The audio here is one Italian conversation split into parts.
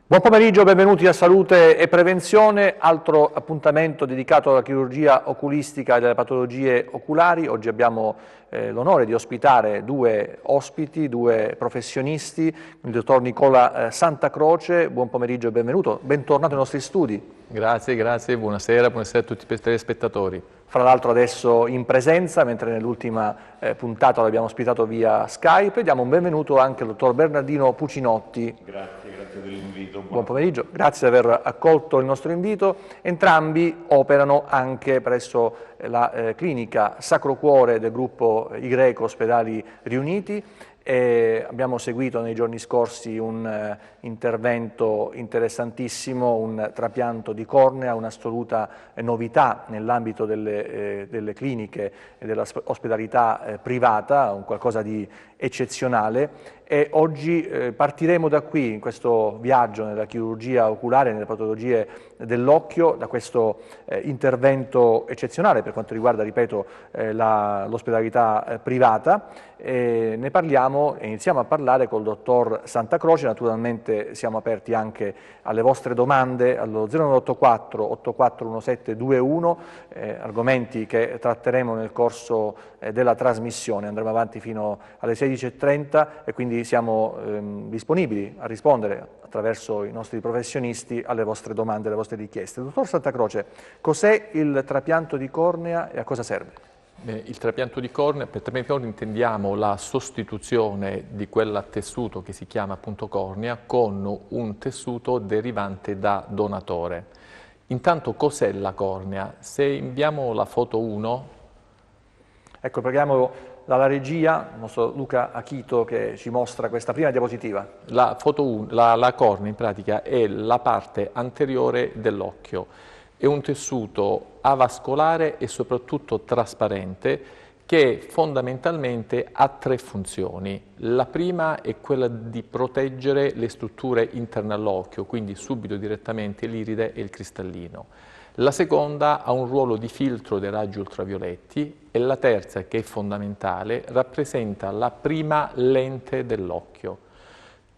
Buon pomeriggio, benvenuti a Salute e Prevenzione, altro appuntamento dedicato alla chirurgia oculistica e delle patologie oculari. Oggi abbiamo l'onore di ospitare due ospiti, due professionisti, il dottor Nicola Santacroce. Buon pomeriggio e benvenuto, bentornato ai nostri studi. Grazie, buonasera a tutti i telespettatori. Fra l'altro adesso in presenza, mentre nell'ultima puntata l'abbiamo ospitato via Skype. Diamo un benvenuto anche al dottor Bernardino Pucinotti. Grazie dell'invito. Buon pomeriggio, grazie di aver accolto il nostro invito. Entrambi operano anche presso la clinica Sacro Cuore del gruppo Y Ospedali Riuniti. Abbiamo seguito nei giorni scorsi un intervento interessantissimo, un trapianto di cornea, un'assoluta novità nell'ambito delle cliniche e dell'ospedalità privata, un qualcosa di eccezionale. E oggi partiremo da qui, in questo viaggio nella chirurgia oculare, nelle patologie dell'occhio, da questo intervento eccezionale per quanto riguarda, ripeto, l'ospedalità privata. Ne parliamo e iniziamo a parlare col dottor Santacroce. Naturalmente siamo aperti anche alle vostre domande allo 0984 841721, argomenti che tratteremo nel corso della trasmissione. Andremo avanti fino alle 16:30 e quindi siamo disponibili a rispondere attraverso i nostri professionisti alle vostre domande, alle vostre richieste. Dottor Santacroce, cos'è il trapianto di cornea e a cosa serve? Il trapianto di cornea, per trapianto di cornea intendiamo la sostituzione di quel tessuto che si chiama appunto cornea con un tessuto derivante da donatore. Intanto cos'è la cornea? Se inviamo la foto 1. Ecco, preghiamo dalla regia, il nostro Luca Achito, che ci mostra questa prima diapositiva. La foto 1, la cornea in pratica è la parte anteriore dell'occhio. È un tessuto avascolare e soprattutto trasparente che fondamentalmente ha tre funzioni. La prima è quella di proteggere le strutture interne all'occhio, quindi subito direttamente l'iride e il cristallino. La seconda ha un ruolo di filtro dei raggi ultravioletti e la terza, che è fondamentale, rappresenta la prima lente dell'occhio.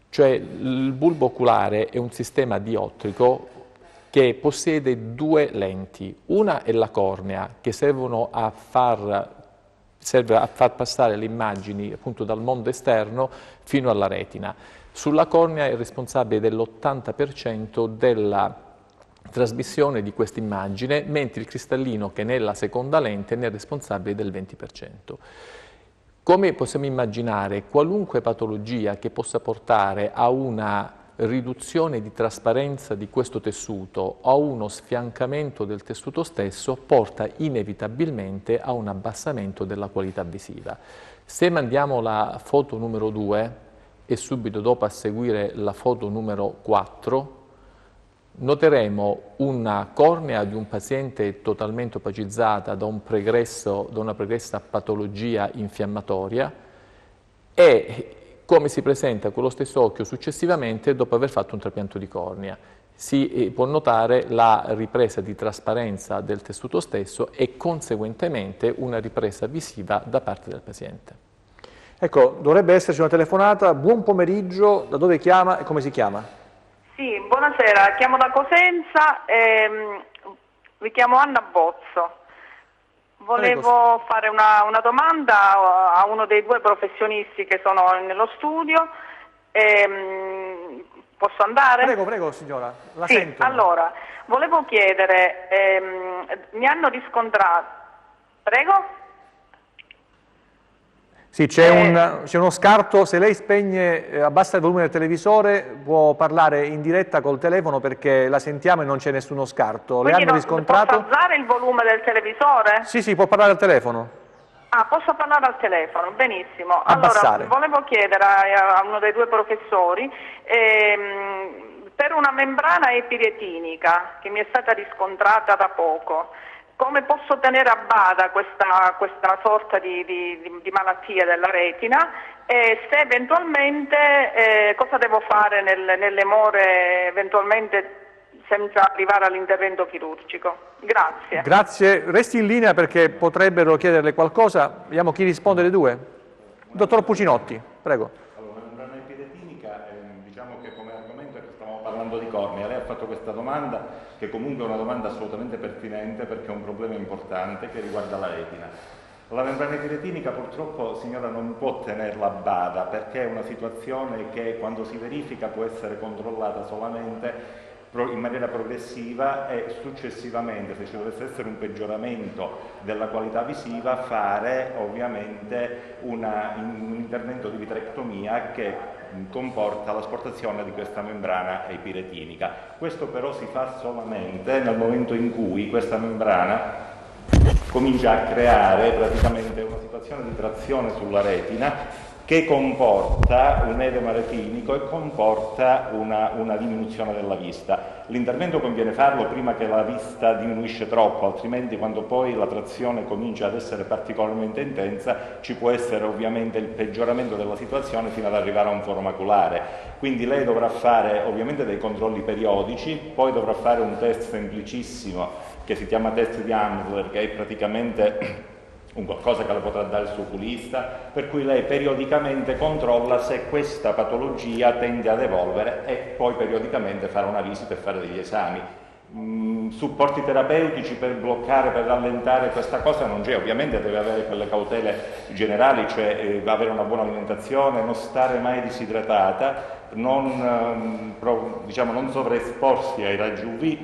Cioè il bulbo oculare è un sistema diottrico che possiede due lenti. Una è la cornea, che serve a far passare le immagini appunto dal mondo esterno fino alla retina. Sulla cornea è responsabile dell'80% della trasmissione di questa immagine, mentre il cristallino, che nella seconda lente, ne è responsabile del 20%. Come possiamo immaginare, qualunque patologia che possa portare a una riduzione di trasparenza di questo tessuto o a uno sfiancamento del tessuto stesso porta inevitabilmente a un abbassamento della qualità visiva. Se mandiamo la foto numero 2 e subito dopo a seguire la foto numero 4, noteremo una cornea di un paziente totalmente opacizzata da una pregressa patologia infiammatoria e come si presenta quello stesso occhio successivamente dopo aver fatto un trapianto di cornea. Si può notare la ripresa di trasparenza del tessuto stesso e conseguentemente una ripresa visiva da parte del paziente. Ecco, dovrebbe esserci una telefonata. Buon pomeriggio, da dove chiama e come si chiama? Sì, buonasera, chiamo da Cosenza, mi chiamo Anna Bozzo. Volevo fare una domanda a uno dei due professionisti che sono nello studio. Posso andare? Prego signora, la sì, sento. Allora, volevo chiedere, mi hanno riscontrato... Prego? Sì, c'è uno scarto. Se lei spegne, abbassa il volume del televisore, può parlare in diretta col telefono perché la sentiamo e non c'è nessuno scarto. Quindi le hanno riscontrato? Posso alzare il volume del televisore? Sì, può parlare al telefono. Ah, posso parlare al telefono, benissimo. Abbassare. Allora, volevo chiedere a uno dei due professori, per una membrana epiretinica che mi è stata riscontrata da poco, come posso tenere a bada questa sorta di malattia della retina e se eventualmente cosa devo fare nelle more eventualmente senza arrivare all'intervento chirurgico. Grazie. Grazie, resti in linea perché potrebbero chiederle qualcosa. Vediamo chi risponde dei due. Dottor Pucinotti, prego. Allora, la membrana epiretinica, diciamo che come argomento stiamo parlando di cornea. Lei ha fatto questa domanda, che comunque è una domanda assolutamente pertinente, perché è un problema importante che riguarda la retina. La membrana epiretinica purtroppo, signora, non può tenerla a bada, perché è una situazione che quando si verifica può essere controllata solamente in maniera progressiva e successivamente, se ci dovesse essere un peggioramento della qualità visiva, fare ovviamente un intervento di vitrectomia che comporta l'asportazione di questa membrana epiretinica. Questo però si fa solamente nel momento in cui questa membrana comincia a creare praticamente una situazione di trazione sulla retina che comporta un edema retinico e comporta una diminuzione della vista. L'intervento conviene farlo prima che la vista diminuisce troppo, altrimenti quando poi la trazione comincia ad essere particolarmente intensa ci può essere ovviamente il peggioramento della situazione fino ad arrivare a un foro maculare. Quindi lei dovrà fare ovviamente dei controlli periodici, poi dovrà fare un test semplicissimo che si chiama test di Amsler, che è praticamente un qualcosa che le potrà dare il suo oculista, per cui lei periodicamente controlla se questa patologia tende ad evolvere e poi periodicamente fare una visita e fare degli esami. Supporti terapeutici per bloccare, per rallentare questa cosa non c'è, ovviamente deve avere quelle cautele generali, cioè avere una buona alimentazione, non stare mai disidratata, non sovraesporsi ai raggi UV,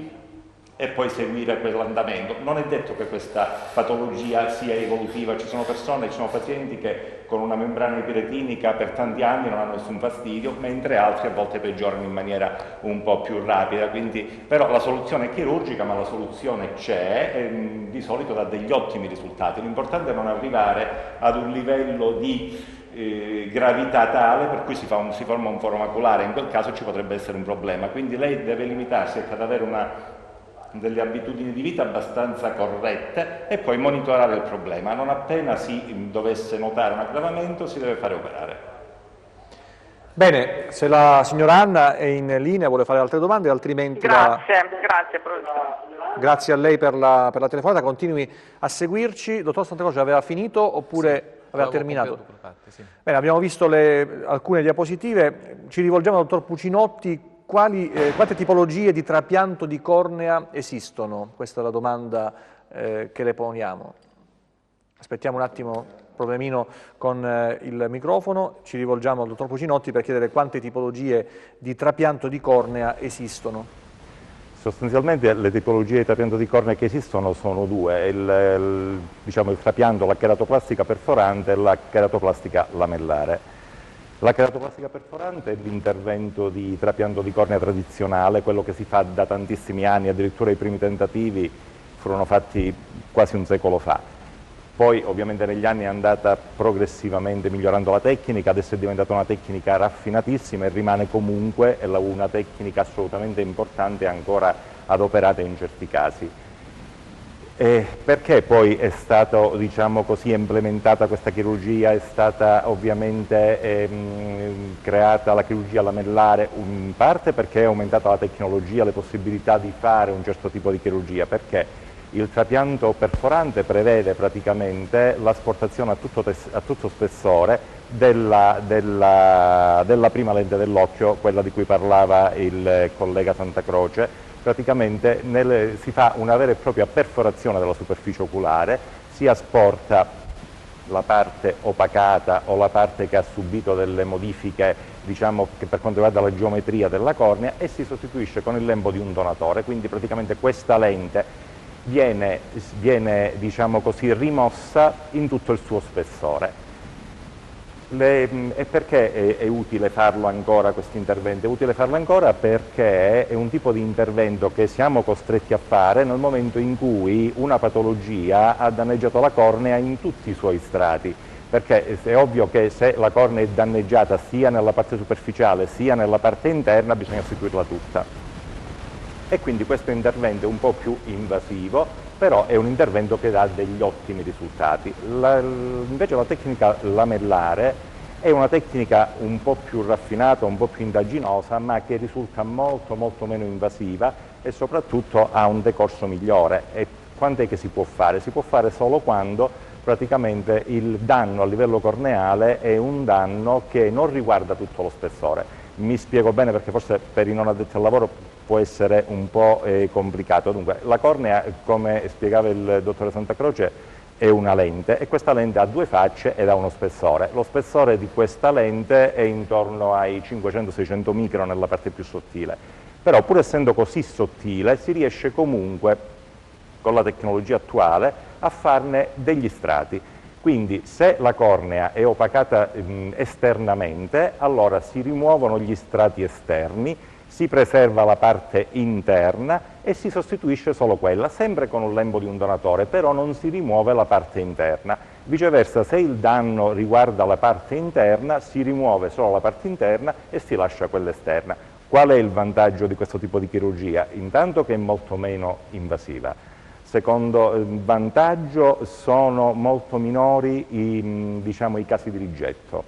e poi seguire quell'andamento. Non è detto che questa patologia sia evolutiva, ci sono pazienti che con una membrana epiretinica per tanti anni non hanno nessun fastidio, mentre altri a volte peggiorano in maniera un po' più rapida, quindi, però la soluzione è chirurgica, ma la soluzione c'è e di solito dà degli ottimi risultati. L'importante è non arrivare ad un livello di gravità tale per cui si forma un foro maculare, in quel caso ci potrebbe essere un problema, quindi lei deve limitarsi ad avere delle abitudini di vita abbastanza corrette e poi monitorare il problema. Non appena si dovesse notare un aggravamento si deve fare operare. Bene, se la signora Anna è in linea vuole fare altre domande, altrimenti... Grazie professore. Grazie a lei per la telefonata, continui a seguirci. Dottor Santacroce, aveva finito oppure aveva terminato? Sì. Bene, abbiamo visto alcune diapositive, ci rivolgiamo al dottor Pucinotti. Quante tipologie di trapianto di cornea esistono? Questa è la domanda che le poniamo. Aspettiamo un attimo, problemino con il microfono, ci rivolgiamo al dottor Pucinotti per chiedere quante tipologie di trapianto di cornea esistono. Sostanzialmente le tipologie di trapianto di cornea che esistono sono due, il trapianto, la cheratoplastica perforante e la cheratoplastica lamellare. La cheratoplastica perforante è l'intervento di trapianto di cornea tradizionale, quello che si fa da tantissimi anni, addirittura i primi tentativi furono fatti quasi un secolo fa. Poi ovviamente negli anni è andata progressivamente migliorando la tecnica, adesso è diventata una tecnica raffinatissima e rimane comunque una tecnica assolutamente importante ancora adoperata in certi casi. Perché poi è stata, implementata questa chirurgia? È stata ovviamente creata la chirurgia lamellare, in parte perché è aumentata la tecnologia, le possibilità di fare un certo tipo di chirurgia, perché il trapianto perforante prevede praticamente l'asportazione a tutto spessore della prima lente dell'occhio, quella di cui parlava il collega Santacroce. Praticamente si fa una vera e propria perforazione della superficie oculare, si asporta la parte opacata o la parte che ha subito delle modifiche, che per quanto riguarda la geometria della cornea, e si sostituisce con il lembo di un donatore, quindi praticamente questa lente viene rimossa in tutto il suo spessore. E perché è utile farlo ancora questo intervento? È utile farlo ancora perché è un tipo di intervento che siamo costretti a fare nel momento in cui una patologia ha danneggiato la cornea in tutti i suoi strati, perché è ovvio che se la cornea è danneggiata sia nella parte superficiale sia nella parte interna bisogna sostituirla tutta. E quindi questo intervento è un po' più invasivo, però è un intervento che dà degli ottimi risultati. Invece la tecnica lamellare è una tecnica un po' più raffinata, un po' più indaginosa, ma che risulta molto meno invasiva e soprattutto ha un decorso migliore. E quant'è che si può fare? Si può fare solo quando praticamente il danno a livello corneale è un danno che non riguarda tutto lo spessore, Mi spiego bene perché forse per i non addetti al lavoro può essere un po' complicato. Dunque, la cornea, come spiegava il dottore Santacroce, è una lente e questa lente ha due facce ed ha uno spessore. Lo spessore di questa lente è intorno ai 500-600 micron nella parte più sottile, però pur essendo così sottile si riesce comunque con la tecnologia attuale a farne degli strati. Quindi se la cornea è opacata esternamente, allora si rimuovono gli strati esterni, si preserva la parte interna e si sostituisce solo quella, sempre con un lembo di un donatore, però non si rimuove la parte interna. Viceversa, se il danno riguarda la parte interna, si rimuove solo la parte interna e si lascia quella esterna. Qual è il vantaggio di questo tipo di chirurgia? Intanto che è molto meno invasiva. Secondo vantaggio, sono molto minori i casi di rigetto.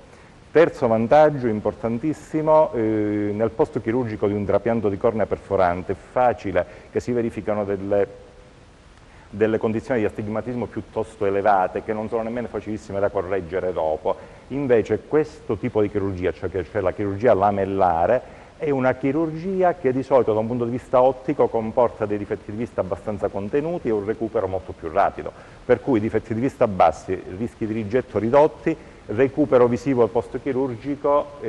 Terzo vantaggio importantissimo, nel posto chirurgico di un trapianto di cornea perforante è facile che si verificano delle condizioni di astigmatismo piuttosto elevate che non sono nemmeno facilissime da correggere dopo. Invece questo tipo di chirurgia, cioè la chirurgia lamellare, è una chirurgia che di solito da un punto di vista ottico comporta dei difetti di vista abbastanza contenuti e un recupero molto più rapido, per cui difetti di vista bassi, rischi di rigetto ridotti, recupero visivo post chirurgico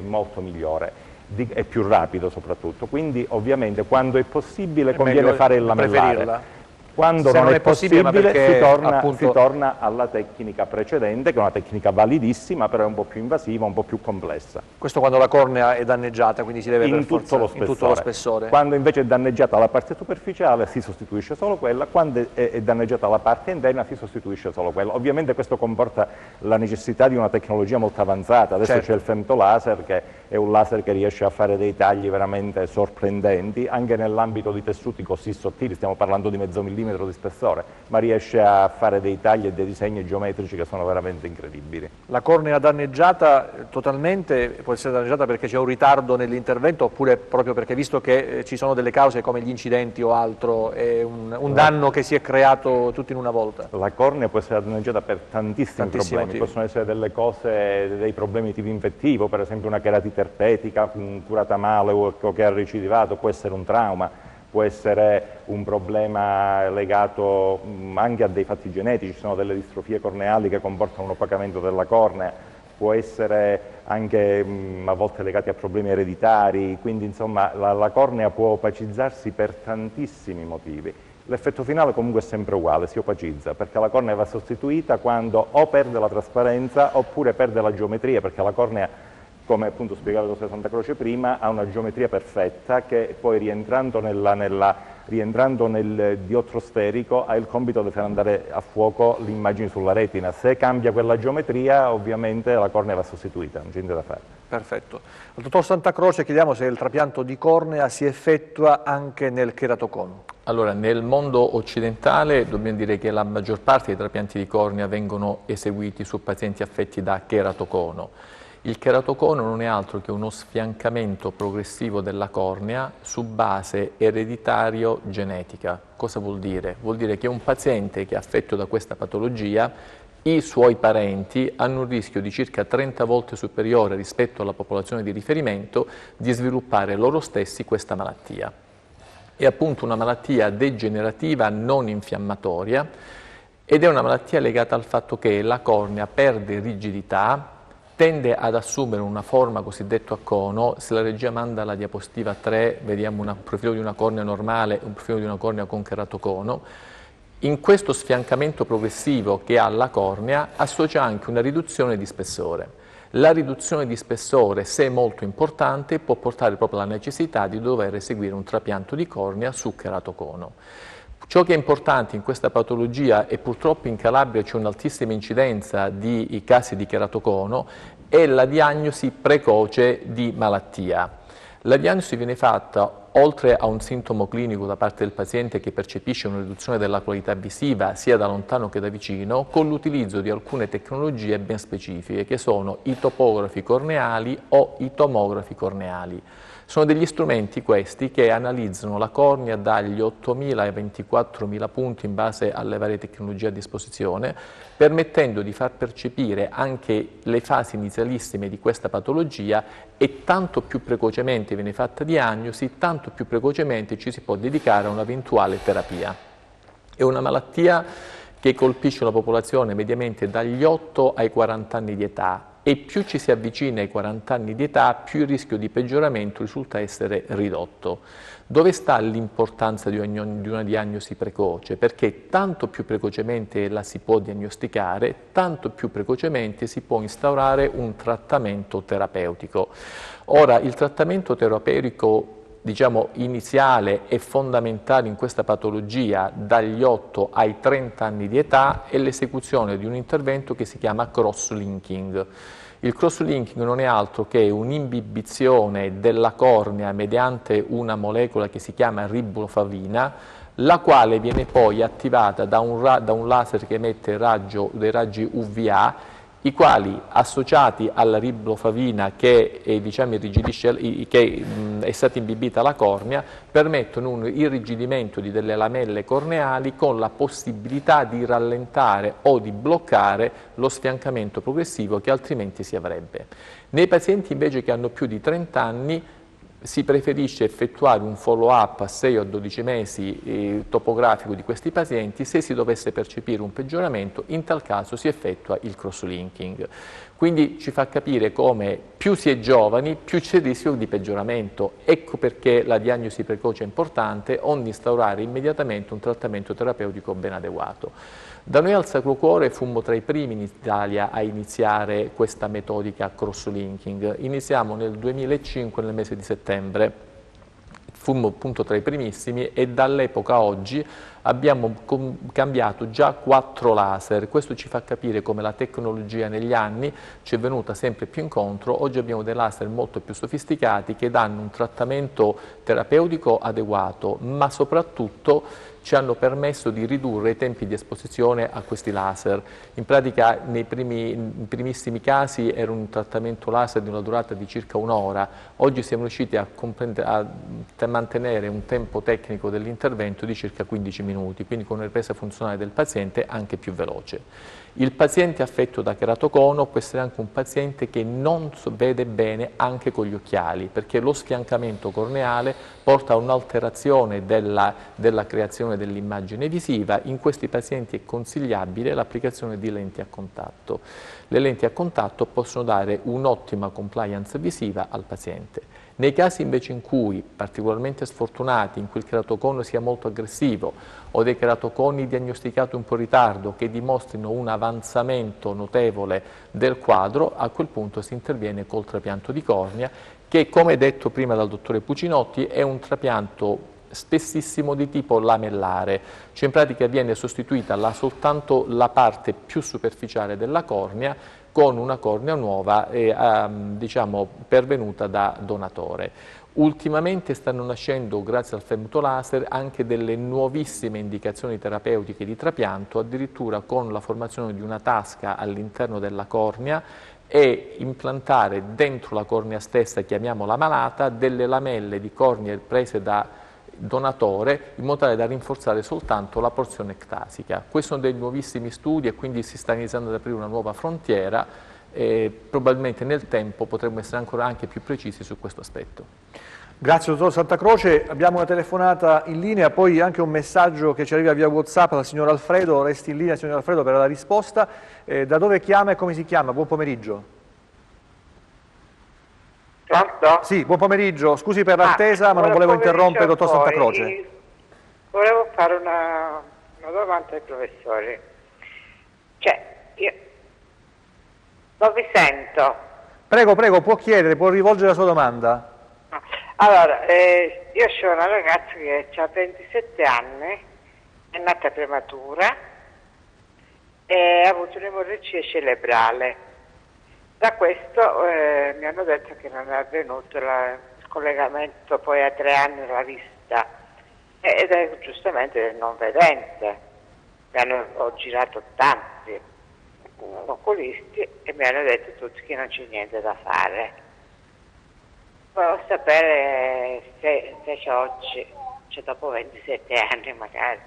molto migliore e più rapido soprattutto. Quindi ovviamente quando è possibile conviene fare il lamellare. Quando non è possibile si torna alla tecnica precedente, che è una tecnica validissima, però è un po' più invasiva, un po' più complessa. Questo quando la cornea è danneggiata, quindi si deve in tutto lo spessore. Quando invece è danneggiata la parte superficiale si sostituisce solo quella, quando è danneggiata la parte interna si sostituisce solo quella. Ovviamente questo comporta la necessità di una tecnologia molto avanzata. Adesso c'è il femtolaser, che è un laser che riesce a fare dei tagli veramente sorprendenti, anche nell'ambito di tessuti così sottili, stiamo parlando di mezzo millimetro di spessore, ma riesce a fare dei tagli e dei disegni geometrici che sono veramente incredibili. La cornea danneggiata totalmente può essere danneggiata perché c'è un ritardo nell'intervento, oppure proprio perché, visto che ci sono delle cause come gli incidenti o altro, è un danno che si è creato tutto in una volta? La cornea può essere danneggiata per tantissimi problemi, motivi. Possono essere delle cose, dei problemi di tipo infettivo, per esempio una cheratite erpetica curata male o che ha recidivato, può essere un trauma. Può essere un problema legato anche a dei fatti genetici, ci sono delle distrofie corneali che comportano un opacamento della cornea, può essere anche a volte legati a problemi ereditari, quindi insomma la cornea può opacizzarsi per tantissimi motivi. L'effetto finale comunque è sempre uguale, si opacizza, perché la cornea va sostituita quando o perde la trasparenza oppure perde la geometria, perché la cornea, come appunto spiegava il dottor Santacroce prima, ha una geometria perfetta che poi rientrando nel diottro sferico ha il compito di far andare a fuoco l'immagine sulla retina. Se cambia quella geometria ovviamente la cornea va sostituita, non c'è niente da fare. Perfetto. Al dottor Santacroce chiediamo se il trapianto di cornea si effettua anche nel keratocono. Allora, nel mondo occidentale dobbiamo dire che la maggior parte dei trapianti di cornea vengono eseguiti su pazienti affetti da keratocono. Il keratocono non è altro che uno sfiancamento progressivo della cornea su base ereditario-genetica. Cosa vuol dire? Vuol dire che un paziente che è affetto da questa patologia, i suoi parenti hanno un rischio di circa 30 volte superiore rispetto alla popolazione di riferimento di sviluppare loro stessi questa malattia. È appunto una malattia degenerativa non infiammatoria ed è una malattia legata al fatto che la cornea perde rigidità, tende ad assumere una forma cosiddetta a cono. Se la regia manda la diapositiva 3, vediamo un profilo di una cornea normale e un profilo di una cornea con keratocono. In questo sfiancamento progressivo che ha la cornea associa anche una riduzione di spessore. La riduzione di spessore, se molto importante, può portare proprio alla necessità di dover eseguire un trapianto di cornea su keratocono. Ciò che è importante in questa patologia, e purtroppo in Calabria c'è un'altissima incidenza di casi di keratocono, è la diagnosi precoce di malattia. La diagnosi viene fatta oltre a un sintomo clinico da parte del paziente che percepisce una riduzione della qualità visiva sia da lontano che da vicino, con l'utilizzo di alcune tecnologie ben specifiche che sono i topografi corneali o i tomografi corneali. Sono degli strumenti questi che analizzano la cornea dagli 8.000 ai 24.000 punti in base alle varie tecnologie a disposizione, permettendo di far percepire anche le fasi inizialissime di questa patologia, e tanto più precocemente viene fatta diagnosi, tanto più precocemente ci si può dedicare a un'eventuale terapia. È una malattia che colpisce la popolazione mediamente dagli 8 ai 40 anni di età, e più ci si avvicina ai 40 anni di età, più il rischio di peggioramento risulta essere ridotto. Dove sta l'importanza di una diagnosi precoce? Perché tanto più precocemente la si può diagnosticare, tanto più precocemente si può instaurare un trattamento terapeutico. Ora, il trattamento terapeutico iniziale e fondamentale in questa patologia dagli 8 ai 30 anni di età è l'esecuzione di un intervento che si chiama cross-linking. Il cross-linking non è altro che un'imbibizione della cornea mediante una molecola che si chiama riboflavina, la quale viene poi attivata da un laser che emette dei raggi UVA, i quali, associati alla riboflavina che è stata imbibita alla cornea, permettono un irrigidimento delle lamelle corneali con la possibilità di rallentare o di bloccare lo sfiancamento progressivo che altrimenti si avrebbe. Nei pazienti invece che hanno più di 30 anni si preferisce effettuare un follow-up a 6 o 12 mesi topografico di questi pazienti. Se si dovesse percepire un peggioramento, in tal caso si effettua il cross-linking. Quindi ci fa capire come più si è giovani, più c'è il rischio di peggioramento. Ecco perché la diagnosi precoce è importante, onde instaurare immediatamente un trattamento terapeutico ben adeguato. Da noi al Sacro Cuore fummo tra i primi in Italia a iniziare questa metodica cross-linking. Iniziamo nel 2005, nel mese di settembre, fummo appunto tra i primissimi, e dall'epoca a oggi abbiamo cambiato già 4 laser. Questo ci fa capire come la tecnologia negli anni ci è venuta sempre più incontro. Oggi abbiamo dei laser molto più sofisticati che danno un trattamento terapeutico adeguato, ma soprattutto ci hanno permesso di ridurre i tempi di esposizione a questi laser. In pratica nei primissimi casi era un trattamento laser di una durata di circa un'ora. Oggi siamo riusciti a mantenere un tempo tecnico dell'intervento di circa 15 minuti, quindi con una ripresa funzionale del paziente anche più veloce. Il paziente affetto da keratocono può essere anche un paziente che non vede bene anche con gli occhiali, perché lo sfiancamento corneale porta a un'alterazione della creazione dell'immagine visiva. In questi pazienti è consigliabile l'applicazione di lenti a contatto. Le lenti a contatto possono dare un'ottima compliance visiva al paziente. Nei casi invece in cui, particolarmente sfortunati, in cui il keratocono sia molto aggressivo o dei keratoconi diagnosticati un po' in ritardo che dimostrino un avanzamento notevole del quadro, a quel punto si interviene col trapianto di cornea, che, come detto prima dal dottore Pucinotti, è un trapianto spessissimo di tipo lamellare, cioè in pratica viene sostituita soltanto la parte più superficiale della cornea con una cornea nuova pervenuta da donatore. Ultimamente stanno nascendo, grazie al femtolaser, anche delle nuovissime indicazioni terapeutiche di trapianto, addirittura con la formazione di una tasca all'interno della cornea e implantare dentro la cornea stessa, chiamiamola malata, delle lamelle di cornea prese da donatore in modo tale da rinforzare soltanto la porzione ectasica. Questi sono dei nuovissimi studi e quindi si sta iniziando ad aprire una nuova frontiera e probabilmente nel tempo potremo essere ancora anche più precisi su questo aspetto. Grazie dottor Santacroce, abbiamo una telefonata in linea, poi anche un messaggio che ci arriva via WhatsApp dal signor Alfredo. Resti in linea signor Alfredo per la risposta. Da dove chiama e come si chiama? Buon pomeriggio. Pronto? Sì, buon pomeriggio, scusi per l'attesa, ma non volevo interrompere il dottor Santacroce. Volevo fare una domanda ai professori. Io non vi sento. Prego, può chiedere, può rivolgere la sua domanda. Allora, io ho una ragazza che ha 27 anni, è nata prematura e ha avuto un'emorragia cerebrale. Da questo mi hanno detto che non è avvenuto il collegamento poi a 3 anni alla vista ed è giustamente non vedente. Ho girato tanti oculisti e mi hanno detto tutti che non c'è niente da fare. Volevo sapere se invece oggi, cioè dopo 27 anni magari,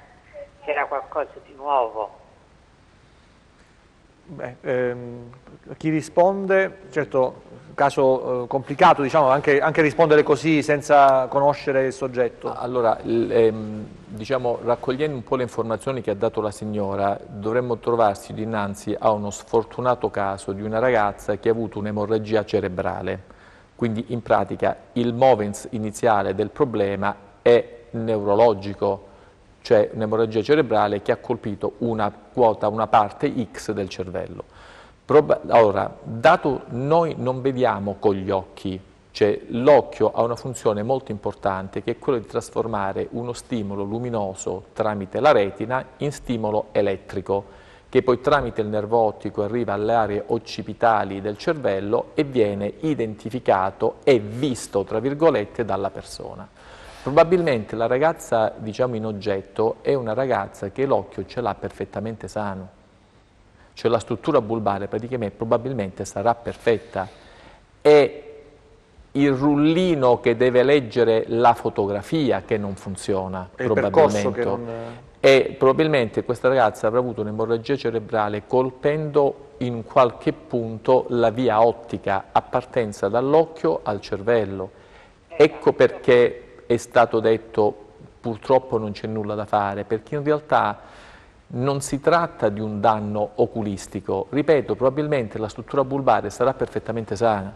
c'era qualcosa di nuovo. Beh, chi risponde, certo, caso complicato, diciamo, anche rispondere così senza conoscere il soggetto. Allora, diciamo, raccogliendo un po' le informazioni che ha dato la signora, dovremmo trovarsi dinanzi a uno sfortunato caso di una ragazza che ha avuto un'emorragia cerebrale. Quindi in pratica il movens iniziale del problema è neurologico, cioè un'emorragia cerebrale che ha colpito una parte X del cervello. Allora, dato noi non vediamo con gli occhi, cioè l'occhio ha una funzione molto importante che è quella di trasformare uno stimolo luminoso tramite la retina in stimolo elettrico, che poi tramite il nervo ottico arriva alle aree occipitali del cervello e viene identificato e visto, tra virgolette, dalla persona. Probabilmente la ragazza, diciamo, in oggetto è una ragazza che l'occhio ce l'ha perfettamente sano, cioè la struttura bulbare praticamente probabilmente sarà perfetta, è il rullino che deve leggere la fotografia che non funziona, È il percorso che non... E probabilmente questa ragazza avrà avuto un'emorragia cerebrale colpendo in qualche punto la via ottica a partenza dall'occhio al cervello. Ecco perché è stato detto purtroppo non c'è nulla da fare, perché in realtà non si tratta di un danno oculistico. Ripeto, probabilmente la struttura bulbare sarà perfettamente sana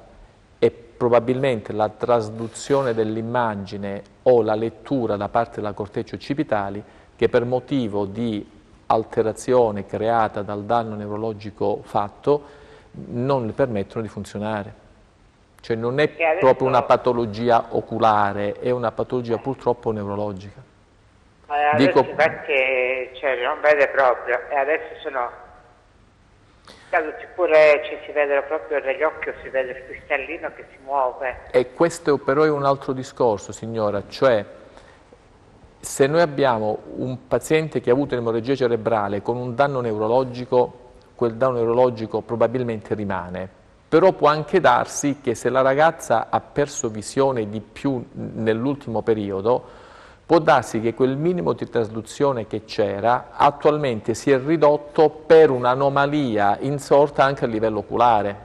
e probabilmente la trasduzione dell'immagine o la lettura da parte della corteccia occipitali che per motivo di alterazione creata dal danno neurologico fatto non le permettono di funzionare. Cioè non è proprio una patologia oculare, è una patologia purtroppo neurologica. Adesso infatti cioè, non vede proprio e adesso sono caduti pure, cioè, si vede proprio negli occhi, si vede il cristallino che si muove. E questo però è un altro discorso, signora, cioè se noi abbiamo un paziente che ha avuto un'emorragia cerebrale con un danno neurologico, quel danno neurologico probabilmente rimane. Però può anche darsi che se la ragazza ha perso visione di più nell'ultimo periodo, può darsi che quel minimo di trasduzione che c'era attualmente si è ridotto per un'anomalia insorta anche a livello oculare.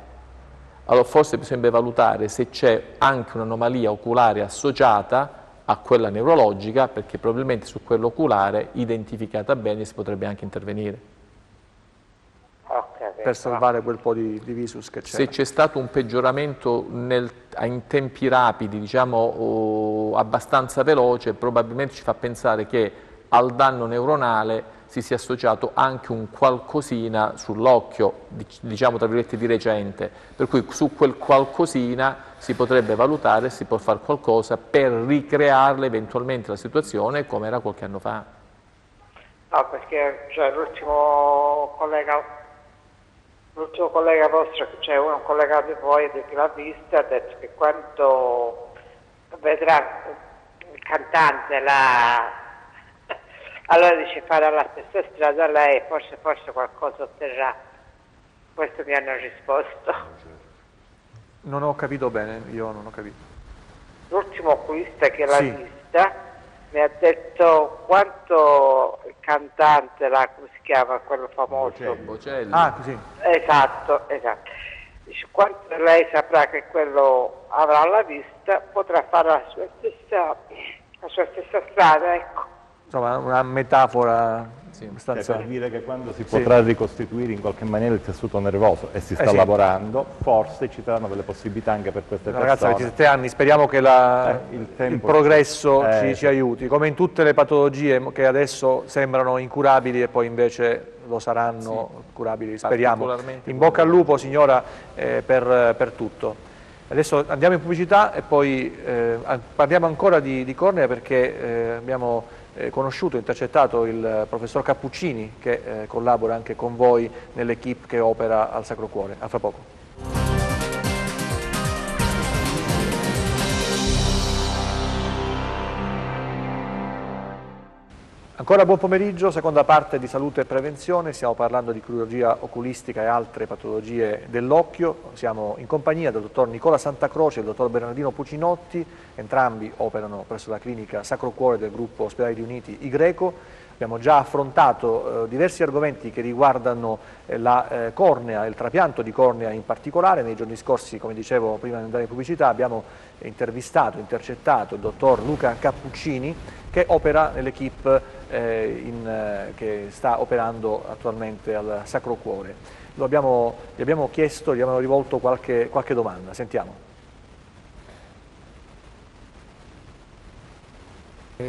Allora forse bisogna valutare se c'è anche un'anomalia oculare associata a quella neurologica, perché probabilmente su quella oculare, identificata bene, si potrebbe anche intervenire. Per salvare quel po' di visus che c'è. Se c'è stato un peggioramento in tempi rapidi, diciamo abbastanza veloce, probabilmente ci fa pensare che al danno neuronale si sia associato anche un qualcosina sull'occhio, diciamo tra virgolette di recente, per cui su quel qualcosina si potrebbe valutare, si può fare qualcosa per ricrearle eventualmente la situazione come era qualche anno fa. No, perché cioè, l'ultimo collega vostro, cioè un collega di voi che l'ha vista, ha detto che quando vedrà il cantante allora dice farà la stessa strada lei, forse qualcosa otterrà. Questo mi hanno risposto. Non ho capito bene, io non ho capito. L'ultimo oculista che l'ha vista mi ha detto quanto il cantante là, come si chiama, quello famoso? Bocelli. Ah, così. Esatto. Dice, quanto lei saprà che quello avrà la vista, potrà fare la sua stessa strada, ecco. Insomma, una metafora abbastanza... Per dire che quando si potrà ricostituire in qualche maniera il tessuto nervoso e si sta lavorando, forse ci saranno delle possibilità anche per queste persone. Ragazza, 27 anni, speriamo che il progresso ci aiuti, come in tutte le patologie che adesso sembrano incurabili e poi invece lo saranno curabili, speriamo. In bocca al lupo, signora, per tutto. Adesso andiamo in pubblicità e poi parliamo ancora di cornea perché abbiamo conosciuto, intercettato il professor Cappuccini che collabora anche con voi nell'equipe che opera al Sacro Cuore. A fra poco. Ancora buon pomeriggio, seconda parte di salute e prevenzione, stiamo parlando di chirurgia oculistica e altre patologie dell'occhio, siamo in compagnia del dottor Nicola Santacroce e del dottor Bernardino Pucinotti, entrambi operano presso la clinica Sacro Cuore del gruppo Ospedali Riuniti I Greco. Abbiamo già affrontato diversi argomenti che riguardano la cornea, il trapianto di cornea in particolare. Nei giorni scorsi, come dicevo prima di andare in pubblicità, abbiamo intercettato il dottor Luca Cappuccini, che opera nell'equipe che sta operando attualmente al Sacro Cuore. Gli abbiamo rivolto qualche domanda. Sentiamo.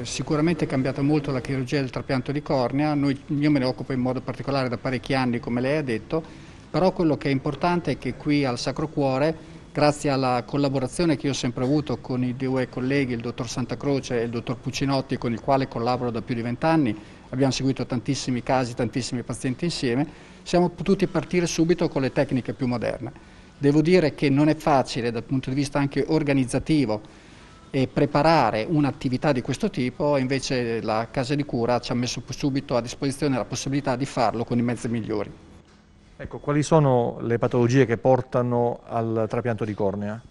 Sicuramente è cambiata molto la chirurgia del trapianto di cornea, io me ne occupo in modo particolare da parecchi anni, come lei ha detto, però quello che è importante è che qui al Sacro Cuore, grazie alla collaborazione che io ho sempre avuto con i due colleghi, il dottor Santacroce e il dottor Pucinotti, con il quale collaboro da più di 20 anni, abbiamo seguito tantissimi casi, tantissimi pazienti insieme, siamo potuti partire subito con le tecniche più moderne. Devo dire che non è facile dal punto di vista anche organizzativo e preparare un'attività di questo tipo, invece la casa di cura ci ha messo subito a disposizione la possibilità di farlo con i mezzi migliori. Ecco, quali sono le patologie che portano al trapianto di cornea?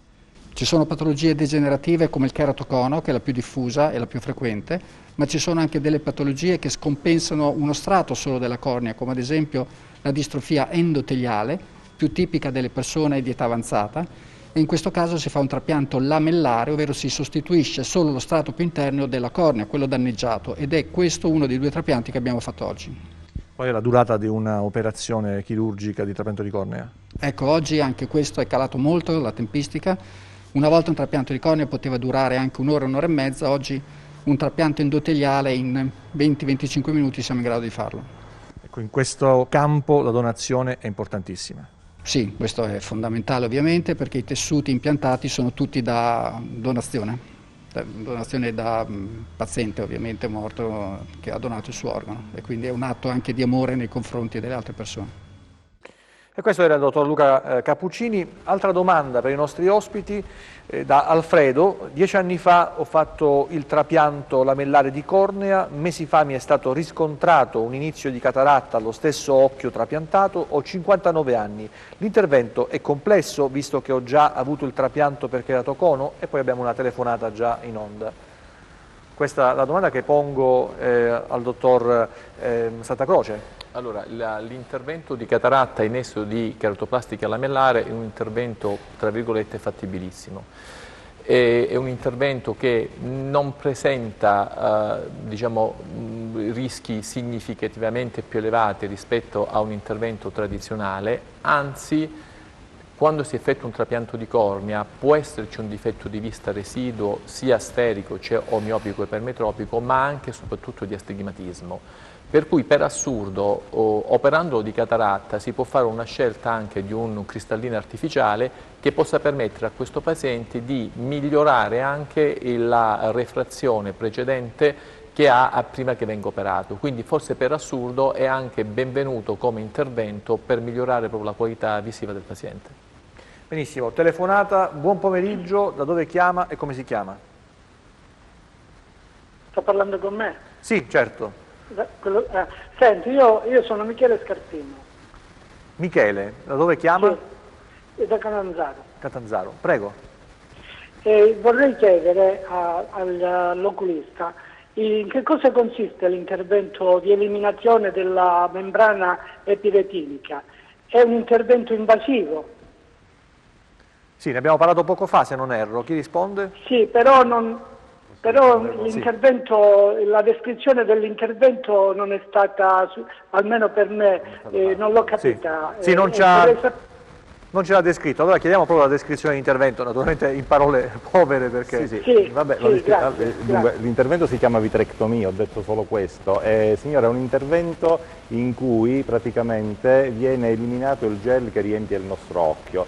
Ci sono patologie degenerative come il keratocono, che è la più diffusa e la più frequente, ma ci sono anche delle patologie che scompensano uno strato solo della cornea, come ad esempio la distrofia endoteliale, più tipica delle persone di età avanzata, e in questo caso si fa un trapianto lamellare, ovvero si sostituisce solo lo strato più interno della cornea, quello danneggiato, ed è questo uno dei due trapianti che abbiamo fatto oggi. Qual è la durata di un'operazione chirurgica di trapianto di cornea? Ecco, oggi anche questo è calato molto, la tempistica. Una volta un trapianto di cornea poteva durare anche un'ora e mezza, oggi un trapianto endoteliale in 20-25 minuti siamo in grado di farlo. Ecco, in questo campo la donazione è importantissima. Sì, questo è fondamentale ovviamente perché i tessuti impiantati sono tutti da donazione da paziente ovviamente morto che ha donato il suo organo e quindi è un atto anche di amore nei confronti delle altre persone. E questo era il dottor Luca Cappuccini. Altra domanda per i nostri ospiti da Alfredo. 10 anni fa ho fatto il trapianto lamellare di cornea, mesi fa mi è stato riscontrato un inizio di cataratta allo stesso occhio trapiantato, ho 59 anni. L'intervento è complesso visto che ho già avuto il trapianto per keratocono e poi abbiamo una telefonata già in onda. Questa è la domanda che pongo al dottor Santacroce. Allora, l'intervento di cataratta in esito di keratoplastica lamellare è un intervento, tra virgolette, fattibilissimo. È un intervento che non presenta rischi significativamente più elevati rispetto a un intervento tradizionale, anzi, quando si effettua un trapianto di cornea può esserci un difetto di vista residuo sia sferico, cioè o miopico e ipermetropico, ma anche e soprattutto di astigmatismo. Per cui per assurdo, operando di cataratta, si può fare una scelta anche di un cristallino artificiale che possa permettere a questo paziente di migliorare anche la refrazione precedente che ha prima che venga operato. Quindi forse per assurdo è anche benvenuto come intervento per migliorare proprio la qualità visiva del paziente. Benissimo, telefonata, buon pomeriggio, da dove chiama e come si chiama? Sta parlando con me? Sì, certo. Senti, io sono Michele Scarpino. Michele, da dove chiama? Sì, da Catanzaro. Catanzaro, prego. Vorrei chiedere all'oculista in che cosa consiste l'intervento di eliminazione della membrana epiretinica. È un intervento invasivo? Sì, ne abbiamo parlato poco fa, se non erro. Chi risponde? Sì, però l'intervento, la descrizione dell'intervento non è stata, almeno per me, non l'ho capita. Sì, non ce l'ha descritto. Allora chiediamo proprio la descrizione dell'intervento, naturalmente in parole povere perché... Dunque, l'intervento si chiama vitrectomia, ho detto solo questo. Signora, è un intervento in cui praticamente viene eliminato il gel che riempie il nostro occhio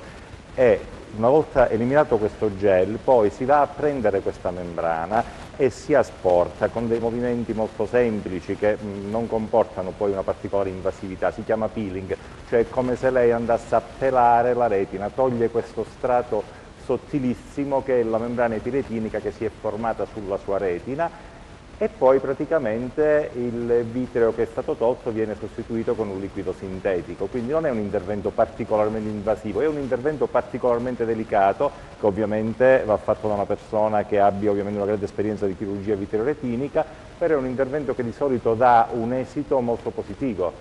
e una volta eliminato questo gel poi si va a prendere questa membrana e si asporta con dei movimenti molto semplici che non comportano poi una particolare invasività, si chiama peeling, cioè è come se lei andasse a pelare la retina, toglie questo strato sottilissimo che è la membrana epiretinica che si è formata sulla sua retina e poi praticamente il vitreo che è stato tolto viene sostituito con un liquido sintetico, quindi non è un intervento particolarmente invasivo, è un intervento particolarmente delicato che ovviamente va fatto da una persona che abbia ovviamente una grande esperienza di chirurgia vitreoretinica, però è un intervento che di solito dà un esito molto positivo,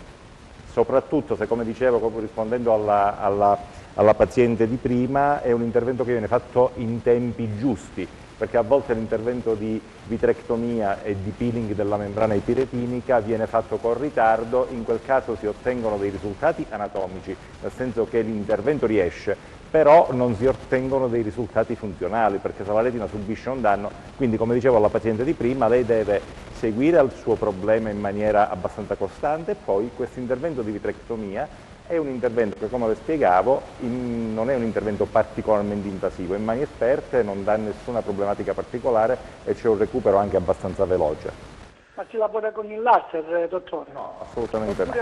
soprattutto se, come dicevo, proprio rispondendo alla paziente di prima, è un intervento che viene fatto in tempi giusti, perché a volte l'intervento di vitrectomia e di peeling della membrana epiretinica viene fatto con ritardo, in quel caso si ottengono dei risultati anatomici, nel senso che l'intervento riesce, però non si ottengono dei risultati funzionali, perché se la retina subisce un danno, quindi come dicevo alla paziente di prima, lei deve seguire il suo problema in maniera abbastanza costante e poi questo intervento di vitrectomia è un intervento che, come le spiegavo, non è un intervento particolarmente invasivo, in mani esperte non dà nessuna problematica particolare e c'è un recupero anche abbastanza veloce. Ma si lavora con il laser, dottore? No, assolutamente no.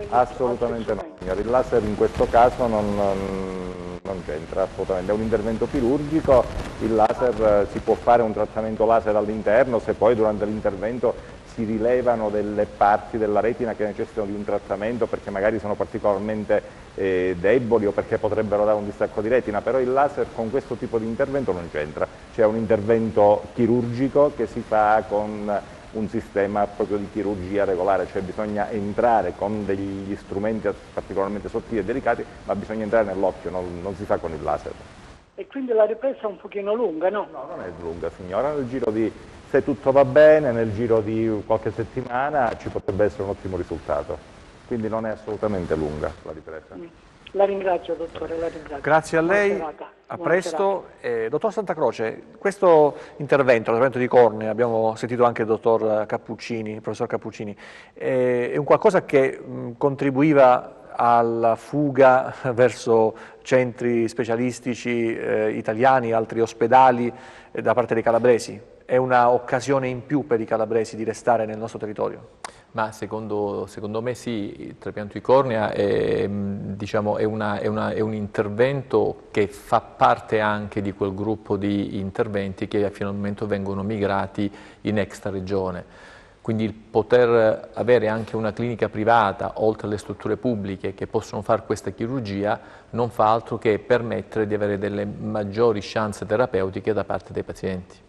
Assolutamente no, signore. Il laser in questo caso non c'entra assolutamente, è un intervento chirurgico, il laser si può fare un trattamento laser all'interno, se poi durante l'intervento si rilevano delle parti della retina che necessitano di un trattamento perché magari sono particolarmente deboli o perché potrebbero dare un distacco di retina, però il laser con questo tipo di intervento non c'entra, c'è un intervento chirurgico che si fa con un sistema proprio di chirurgia regolare, cioè bisogna entrare con degli strumenti particolarmente sottili e delicati, ma bisogna entrare nell'occhio, non si fa con il laser. E quindi la ripresa è un pochino lunga, no? No, non è lunga, signora, nel giro di, se tutto va bene, nel giro di qualche settimana ci potrebbe essere un ottimo risultato, quindi non è assolutamente lunga la ripresa. La ringrazio, dottore, la ringrazio. Grazie a lei, a presto. Dottor Santacroce, questo l'intervento di cornea, abbiamo sentito anche il dottor Cappuccini, il professor Cappuccini, è un qualcosa che contribuiva alla fuga verso centri specialistici italiani, altri ospedali da parte dei calabresi? È un'occasione in più per i calabresi di restare nel nostro territorio? Ma secondo me sì, il trapianto di cornea è, diciamo, è un intervento che fa parte anche di quel gruppo di interventi che fino al momento vengono migrati in extraregione. Quindi il poter avere anche una clinica privata, oltre alle strutture pubbliche, che possono fare questa chirurgia, non fa altro che permettere di avere delle maggiori chance terapeutiche da parte dei pazienti.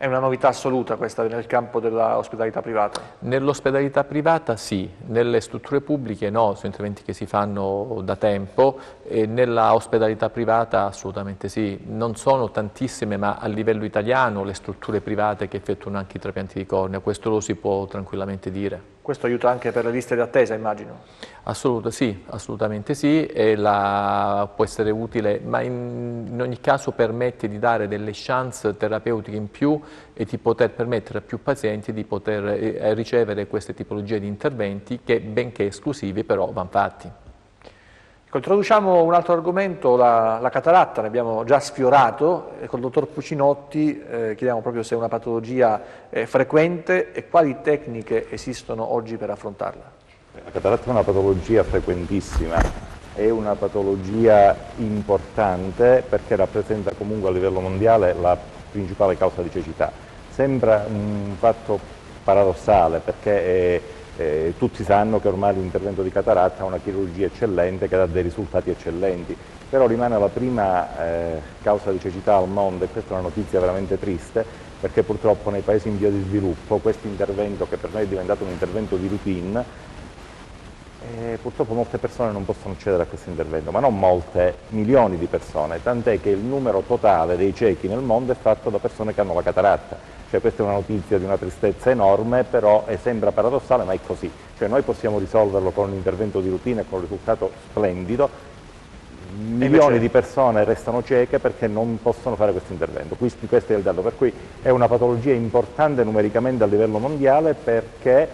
È una novità assoluta questa nel campo dell'ospedalità privata? Nell'ospedalità privata sì, nelle strutture pubbliche no, sono interventi che si fanno da tempo, e nella ospedalità privata assolutamente sì. Non sono tantissime, ma a livello italiano, le strutture private che effettuano anche i trapianti di cornea, questo lo si può tranquillamente dire. Questo aiuta anche per le liste di attesa, immagino? Sì, assolutamente sì, e può essere utile, ma in ogni caso permette di dare delle chance terapeutiche in più e di poter permettere a più pazienti di poter ricevere queste tipologie di interventi che, benché esclusivi, però vanno fatti. Introduciamo un altro argomento, la cataratta, ne abbiamo già sfiorato, e con il dottor Pucinotti chiediamo proprio se è una patologia frequente e quali tecniche esistono oggi per affrontarla. La cataratta è una patologia frequentissima, è una patologia importante perché rappresenta comunque a livello mondiale la principale causa di cecità. Sembra un fatto paradossale perché tutti sanno che ormai l'intervento di cataratta è una chirurgia eccellente che dà dei risultati eccellenti, però rimane la prima causa di cecità al mondo, e questa è una notizia veramente triste, perché purtroppo nei paesi in via di sviluppo questo intervento, che per noi è diventato un intervento di routine, purtroppo molte persone non possono accedere a questo intervento, ma non molte, milioni di persone, tant'è che il numero totale dei ciechi nel mondo è fatto da persone che hanno la cataratta. Cioè, questa è una notizia di una tristezza enorme, però sembra paradossale, ma è così. Cioè, noi possiamo risolverlo con un intervento di routine e con un risultato splendido. Milioni di persone restano cieche perché non possono fare questo intervento. Questo è il dato, per cui è una patologia importante numericamente a livello mondiale perché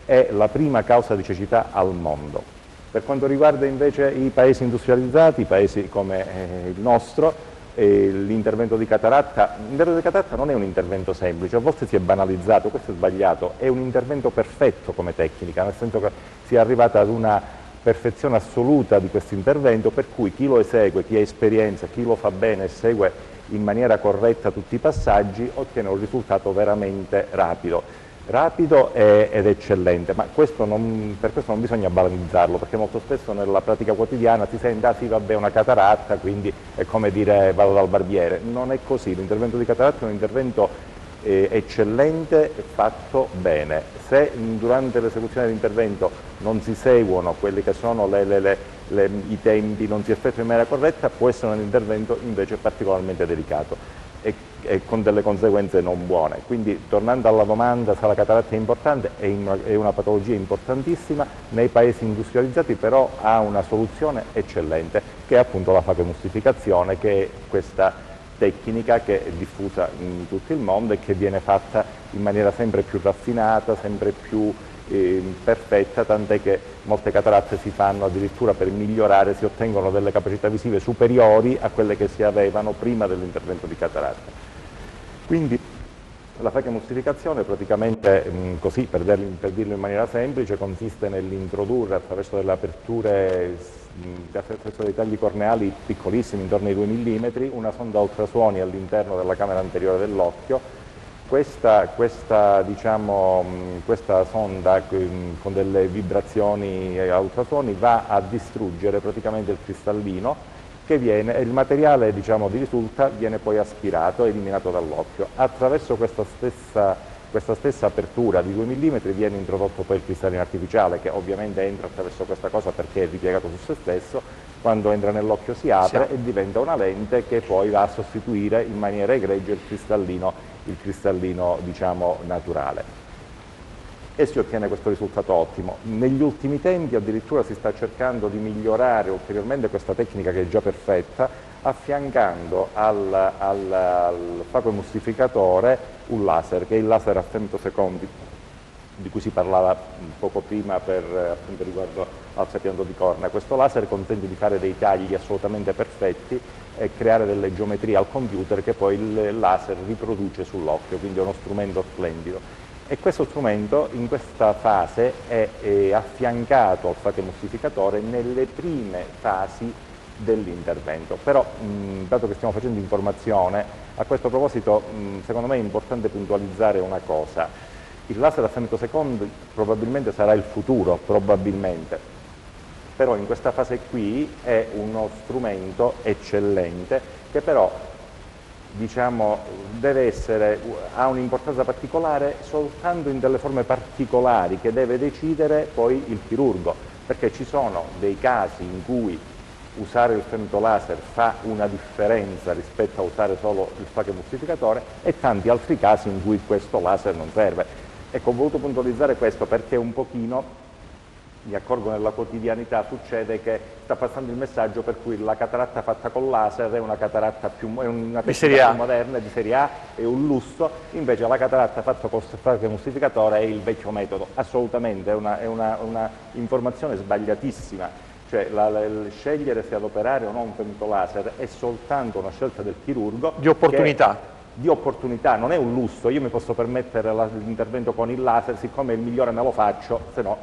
è la prima causa di cecità al mondo. Per quanto riguarda invece i paesi industrializzati, i paesi come il nostro, l'intervento di cataratta non è un intervento semplice, a volte si è banalizzato, questo è sbagliato, è un intervento perfetto come tecnica, nel senso che si è arrivata ad una perfezione assoluta di questo intervento, per cui chi lo esegue, chi ha esperienza, chi lo fa bene e segue in maniera corretta tutti i passaggi, ottiene un risultato veramente rapido. Rapido ed eccellente, ma per questo non bisogna banalizzarlo, perché molto spesso nella pratica quotidiana si sente, ah sì vabbè, una cataratta, quindi è come dire vado dal barbiere. Non è così, l'intervento di cataratta è un intervento eccellente, fatto bene. Se durante l'esecuzione dell'intervento non si seguono quelli che sono i tempi, non si effettua in maniera corretta, può essere un intervento invece particolarmente delicato e con delle conseguenze non buone. Quindi, tornando alla domanda se la cataratta è importante, è una patologia importantissima, nei paesi industrializzati però ha una soluzione eccellente, che è appunto la facomustificazione, che è questa tecnica che è diffusa in tutto il mondo e che viene fatta in maniera sempre più raffinata, sempre più perfetta, tant'è che molte cataratte si fanno addirittura per migliorare, si ottengono delle capacità visive superiori a quelle che si avevano prima dell'intervento di cataratta. Quindi la facomustificazione praticamente, così per dirlo in maniera semplice, consiste nell'introdurre attraverso delle aperture, attraverso dei tagli corneali piccolissimi, intorno ai 2 mm, una sonda ultrasuoni all'interno della camera anteriore dell'occhio. Questa sonda con delle vibrazioni a ultrasuoni va a distruggere praticamente il cristallino, che il materiale di risulta viene poi aspirato e eliminato dall'occhio. Attraverso questa stessa apertura di 2 mm viene introdotto poi il cristallino artificiale, che ovviamente entra attraverso questa cosa perché è ripiegato su se stesso. Quando entra nell'occhio si apre e diventa una lente che poi va a sostituire in maniera egregia il cristallino naturale. E si ottiene questo risultato ottimo. Negli ultimi tempi addirittura si sta cercando di migliorare ulteriormente questa tecnica, che è già perfetta, affiancando al facomustificatore un laser, che è il laser a femtosecondi, di cui si parlava poco prima appunto riguardo al trapianto di cornea. Questo laser consente di fare dei tagli assolutamente perfetti e creare delle geometrie al computer che poi il laser riproduce sull'occhio, quindi è uno strumento splendido. E questo strumento in questa fase è affiancato al facomustificatore nelle prime fasi dell'intervento. Però, dato che stiamo facendo informazione, a questo proposito secondo me è importante puntualizzare una cosa. Il laser a femtosecondi probabilmente sarà il futuro, probabilmente, però in questa fase qui è uno strumento eccellente che però ha un'importanza particolare soltanto in delle forme particolari che deve decidere poi il chirurgo, perché ci sono dei casi in cui usare il femtolaser fa una differenza rispetto a usare solo il facomustificatore e tanti altri casi in cui questo laser non serve. Ecco, ho voluto puntualizzare questo perché un pochino mi accorgo nella quotidianità succede che sta passando il messaggio per cui la cataratta fatta con laser è una cataratta è una tecnica più moderna, di serie A, è un lusso, invece la cataratta fatta con il facomustificatore è il vecchio metodo. Assolutamente, è una informazione sbagliatissima. Cioè scegliere se adoperare o no un femtolaser è soltanto una scelta del chirurgo. Di opportunità. Di opportunità, non è un lusso. Io mi posso permettere l'intervento con il laser, siccome è il migliore me lo faccio, se no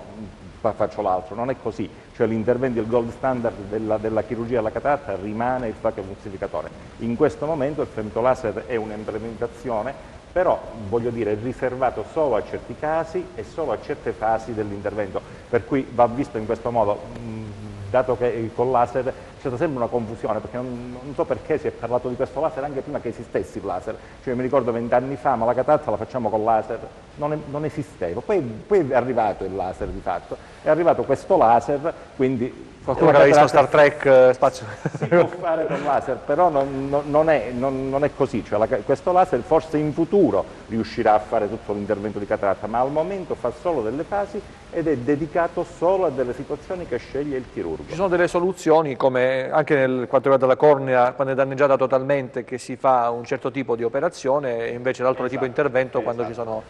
faccio l'altro. Non è così. Cioè l'intervento, il gold standard della chirurgia della cataratta rimane il facomustificatore. In questo momento il femtolaser è un'implementazione, però voglio dire, è riservato solo a certi casi e solo a certe fasi dell'intervento, per cui va visto in questo modo. Dato che con laser c'è sempre una confusione, perché non so perché si è parlato di questo laser anche prima che esistesse il laser. Cioè mi ricordo 20 anni fa, ma la cataratta la facciamo con laser, non esisteva. Poi è arrivato il laser di fatto, è arrivato questo laser, quindi qualcuno che aveva visto Star Trek spazio. Si può fare con laser, però non è così. Cioè questo laser forse in futuro riuscirà a fare tutto l'intervento di cataratta, ma al momento fa solo delle fasi ed è dedicato solo a delle situazioni che sceglie il chirurgo. Ci sono delle soluzioni, come anche nel quanto riguarda la cornea, quando è danneggiata totalmente, che si fa un certo tipo di operazione, e invece l'altro tipo di intervento quando ci sono...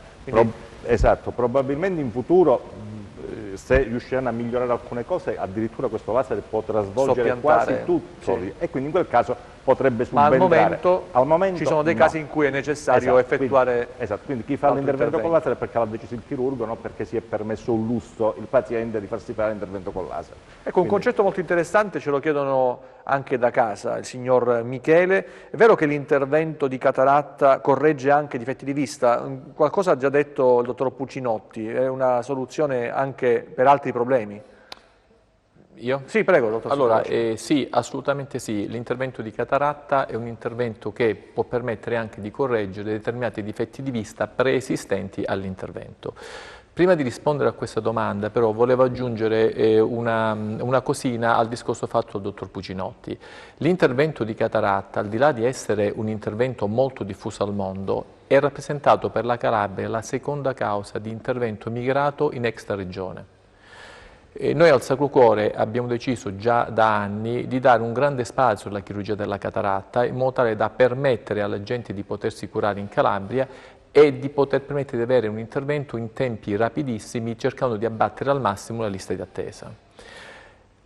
Esatto, probabilmente in futuro, se riusciranno a migliorare alcune cose, addirittura questo laser potrà svolgere quasi tutto, e quindi in quel caso potrebbe Ma subentrare. al momento ci sono dei casi no. in cui è necessario effettuare... Quindi chi fa l'intervento con laser è perché l'ha deciso il chirurgo, non perché si è permesso un lusso il paziente di farsi fare l'intervento con laser. Ecco, un concetto molto interessante, ce lo chiedono anche da casa, il signor Michele. È vero che l'intervento di cataratta corregge anche difetti di vista? Qualcosa ha già detto il dottor Puccinotti, è una soluzione anche per altri problemi? Io? Sì, prego, dottor. Allora, sì, assolutamente sì. L'intervento di cataratta è un intervento che può permettere anche di correggere determinati difetti di vista preesistenti all'intervento. Prima di rispondere a questa domanda, però, volevo aggiungere una cosina al discorso fatto dal dottor Puccinotti. L'intervento di cataratta, al di là di essere un intervento molto diffuso al mondo, è rappresentato per la Calabria la seconda causa di intervento migrato in extraregione. Noi al Sacro Cuore abbiamo deciso già da anni di dare un grande spazio alla chirurgia della cataratta in modo tale da permettere alla gente di potersi curare in Calabria e di poter permettere di avere un intervento in tempi rapidissimi, cercando di abbattere al massimo la lista di attesa.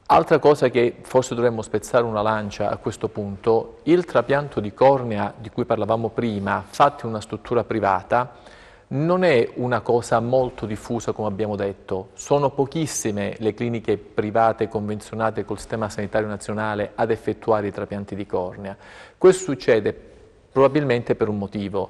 Altra cosa che forse dovremmo spezzare una lancia a questo punto, il trapianto di cornea di cui parlavamo prima, fatto in una struttura privata, non è una cosa molto diffusa come abbiamo detto, sono pochissime le cliniche private convenzionate col sistema sanitario nazionale ad effettuare i trapianti di cornea. Questo succede probabilmente per un motivo.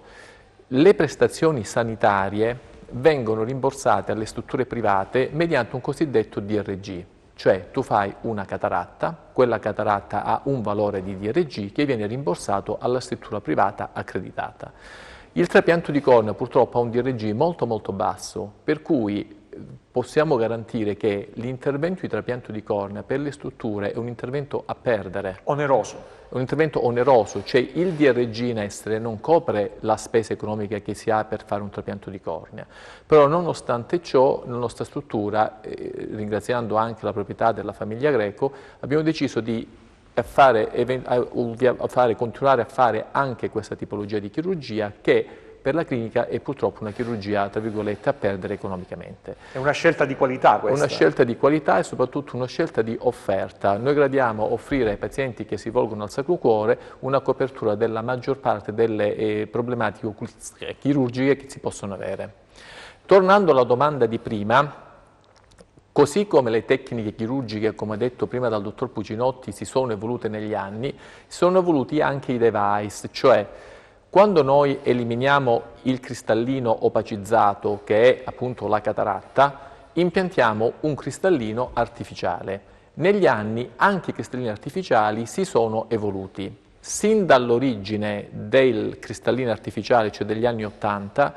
Le prestazioni sanitarie vengono rimborsate alle strutture private mediante un cosiddetto DRG, cioè tu fai una cataratta, quella cataratta ha un valore di DRG che viene rimborsato alla struttura privata accreditata. Il trapianto di cornea purtroppo ha un DRG molto molto basso, per cui possiamo garantire che l'intervento di trapianto di cornea per le strutture è un intervento a perdere. Oneroso. È un intervento oneroso, cioè il DRG in essere non copre la spesa economica che si ha per fare un trapianto di cornea. Però nonostante ciò, nella nostra struttura, ringraziando anche la proprietà della famiglia Greco, abbiamo deciso di continuare a fare anche questa tipologia di chirurgia che per la clinica è purtroppo una chirurgia, tra virgolette, a perdere economicamente. È una scelta di qualità questa? Una scelta di qualità e soprattutto una scelta di offerta. Noi gradiamo offrire ai pazienti che si rivolgono al Sacro Cuore una copertura della maggior parte delle problematiche chirurgiche che si possono avere. Tornando alla domanda di prima, così come le tecniche chirurgiche, come detto prima dal dottor Puccinotti, si sono evolute negli anni, sono evoluti anche i device, cioè quando noi eliminiamo il cristallino opacizzato, che è appunto la cataratta, impiantiamo un cristallino artificiale. Negli anni anche i cristallini artificiali si sono evoluti. Sin dall'origine del cristallino artificiale, cioè degli anni 80,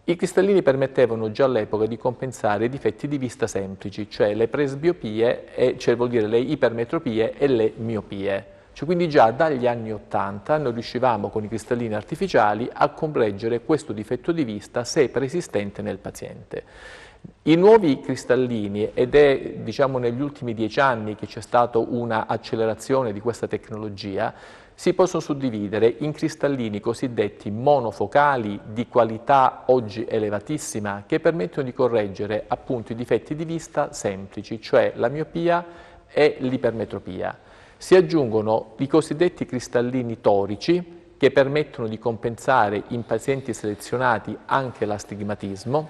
i cristallini permettevano già all'epoca di compensare i difetti di vista semplici, cioè le presbiopie, cioè vuol dire le ipermetropie e le miopie. Cioè, quindi già dagli anni 80 noi riuscivamo con i cristallini artificiali a correggere questo difetto di vista se preesistente nel paziente. I nuovi cristallini, ed è diciamo negli ultimi 10 anni che c'è stata una accelerazione di questa tecnologia, si possono suddividere in cristallini cosiddetti monofocali di qualità oggi elevatissima che permettono di correggere appunto i difetti di vista semplici, cioè la miopia e l'ipermetropia. Si aggiungono i cosiddetti cristallini torici che permettono di compensare in pazienti selezionati anche l'astigmatismo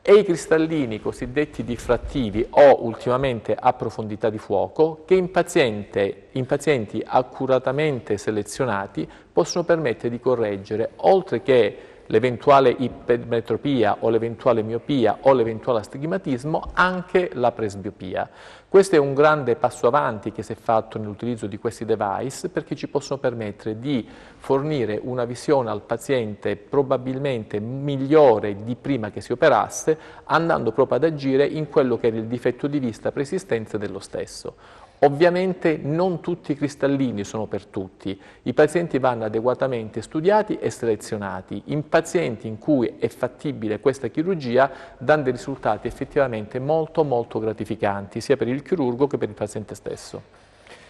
e i cristallini cosiddetti diffrattivi o ultimamente a profondità di fuoco che in pazienti accuratamente selezionati possono permettere di correggere, oltre che l'eventuale ipermetropia o l'eventuale miopia o l'eventuale astigmatismo, anche la presbiopia. Questo è un grande passo avanti che si è fatto nell'utilizzo di questi device perché ci possono permettere di fornire una visione al paziente probabilmente migliore di prima che si operasse, andando proprio ad agire in quello che era il difetto di vista preesistenza dello stesso. Ovviamente non tutti i cristallini sono per tutti, i pazienti vanno adeguatamente studiati e selezionati. In pazienti in cui è fattibile questa chirurgia danno dei risultati effettivamente molto gratificanti, sia per il chirurgo che per il paziente stesso.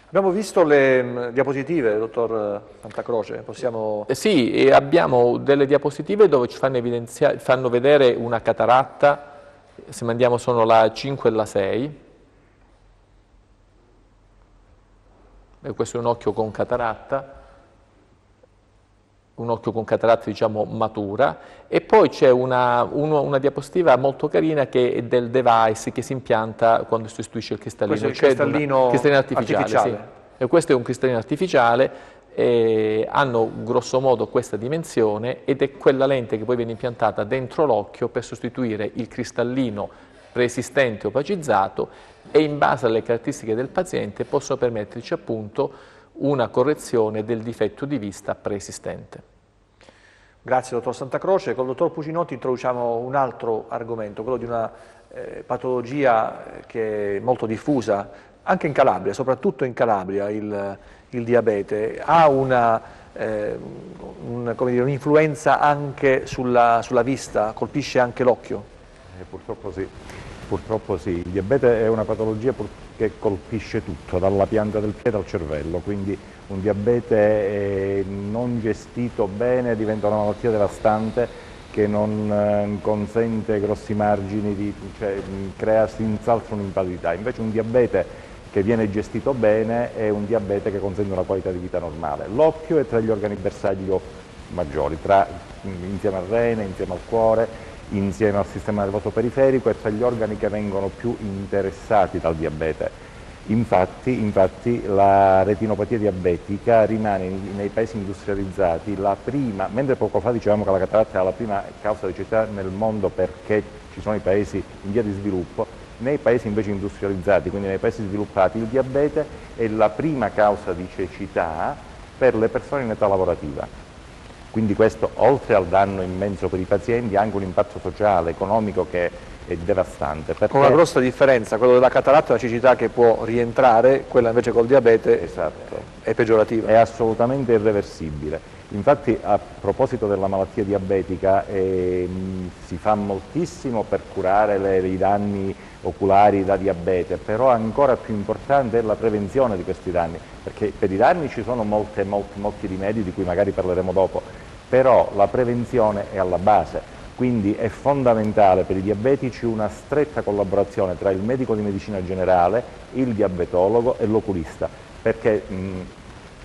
Abbiamo visto le diapositive, dottor Santacroce, possiamo... Sì, abbiamo delle diapositive dove ci fanno vedere una cataratta, se mandiamo sono la 5 e la 6. questo è un occhio con cataratta, diciamo matura, e poi c'è una diapositiva molto carina che è del device che si impianta quando si sostituisce il cristallino. Questo è il cristallino artificiale. Sì. E questo è un cristallino artificiale, hanno grosso modo questa dimensione ed è quella lente che poi viene impiantata dentro l'occhio per sostituire il cristallino preesistente opacizzato, e in base alle caratteristiche del paziente possono permetterci appunto una correzione del difetto di vista preesistente. Grazie dottor Santacroce. Con il dottor Pucinotti introduciamo un altro argomento, quello di una patologia che è molto diffusa anche in Calabria, soprattutto in Calabria, il diabete. Ha un'influenza anche sulla vista, colpisce anche l'occhio? Purtroppo sì. Purtroppo sì, il diabete è una patologia che colpisce tutto, dalla pianta del piede al cervello, quindi un diabete non gestito bene diventa una malattia devastante che non consente grossi margini, cioè crea senz'altro un'invalidità. Invece un diabete che viene gestito bene è un diabete che consente una qualità di vita normale. L'occhio è tra gli organi bersaglio maggiori, insieme al rene, insieme al cuore, insieme al sistema nervoso periferico, e tra gli organi che vengono più interessati dal diabete. Infatti la retinopatia diabetica rimane nei paesi industrializzati la prima, mentre poco fa dicevamo che la cataratta era la prima causa di cecità nel mondo perché ci sono i paesi in via di sviluppo, nei paesi invece industrializzati, quindi nei paesi sviluppati, il diabete è la prima causa di cecità per le persone in età lavorativa. Quindi questo, oltre al danno immenso per i pazienti, ha anche un impatto sociale, economico che è devastante. Con una grossa differenza, quello della cataratta è una cecità che può rientrare, quella invece col diabete è peggiorativa. È assolutamente irreversibile. Infatti, a proposito della malattia diabetica, si fa moltissimo per curare i danni oculari da diabete, però ancora più importante è la prevenzione di questi danni, perché per i danni ci sono molti rimedi di cui magari parleremo dopo, però la prevenzione è alla base, quindi è fondamentale per i diabetici una stretta collaborazione tra il medico di medicina generale, il diabetologo e l'oculista, perché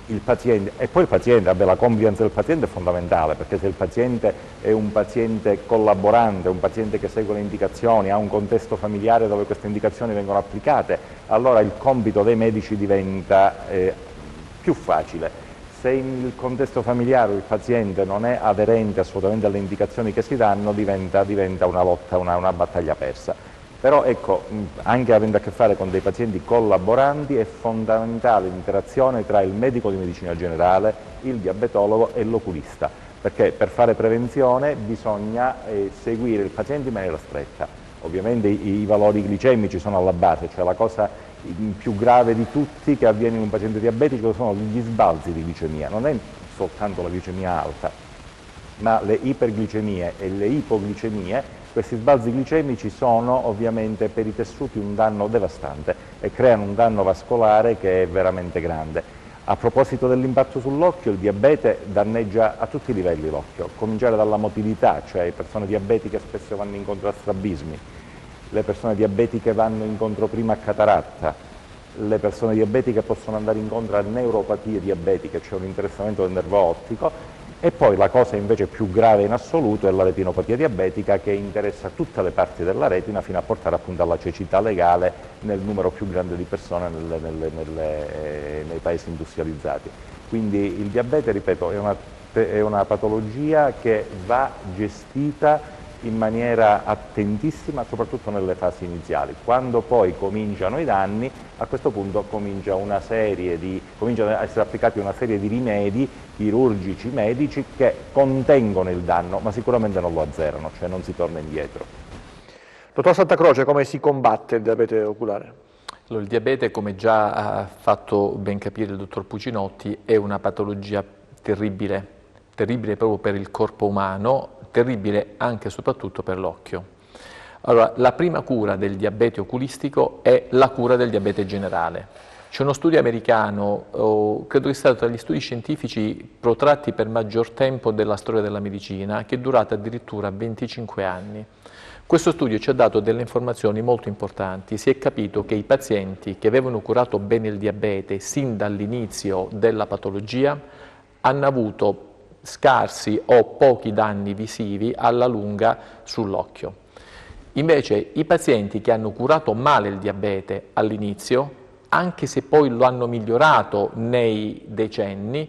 il paziente, e poi il paziente, la convivenza del paziente è fondamentale, perché se il paziente è un paziente collaborante, un paziente che segue le indicazioni, ha un contesto familiare dove queste indicazioni vengono applicate, allora il compito dei medici diventa più facile. Se il contesto familiare il paziente non è aderente assolutamente alle indicazioni che si danno, diventa una lotta, una battaglia persa. Però ecco, anche avendo a che fare con dei pazienti collaboranti, è fondamentale l'interazione tra il medico di medicina generale, il diabetologo e l'oculista, perché per fare prevenzione bisogna seguire il paziente in maniera stretta. Ovviamente i valori glicemici sono alla base, cioè la cosa più grave di tutti che avviene in un paziente diabetico sono gli sbalzi di glicemia, non è soltanto la glicemia alta, ma le iperglicemie e le ipoglicemie. Questi sbalzi glicemici sono ovviamente per i tessuti un danno devastante e creano un danno vascolare che è veramente grande. A proposito dell'impatto sull'occhio, il diabete danneggia a tutti i livelli l'occhio, a cominciare dalla motilità, cioè le persone diabetiche spesso vanno incontro a strabismi, le persone diabetiche vanno incontro prima a cataratta, le persone diabetiche possono andare incontro a neuropatie diabetiche, cioè un interessamento del nervo ottico. E poi la cosa invece più grave in assoluto è la retinopatia diabetica, che interessa tutte le parti della retina fino a portare appunto alla cecità legale nel numero più grande di persone nei paesi industrializzati. Quindi il diabete, ripeto, è una patologia che va gestita in maniera attentissima, soprattutto nelle fasi iniziali. Quando poi cominciano i danni, a questo punto cominciano ad essere applicati una serie di rimedi chirurgici, medici, che contengono il danno, ma sicuramente non lo azzerano, cioè non si torna indietro. Dottor Santacroce, come si combatte il diabete oculare? Allora, il diabete, come già ha fatto ben capire il dottor Pucinotti, è una patologia terribile proprio per il corpo umano, terribile anche e soprattutto per l'occhio. Allora, la prima cura del diabete oculistico è la cura del diabete generale. C'è uno studio americano, credo che sia stato tra gli studi scientifici protratti per maggior tempo della storia della medicina, che è durato addirittura 25 anni. Questo studio ci ha dato delle informazioni molto importanti. Si è capito che i pazienti che avevano curato bene il diabete sin dall'inizio della patologia hanno avuto scarsi o pochi danni visivi alla lunga sull'occhio. Invece i pazienti che hanno curato male il diabete all'inizio, anche se poi lo hanno migliorato nei decenni,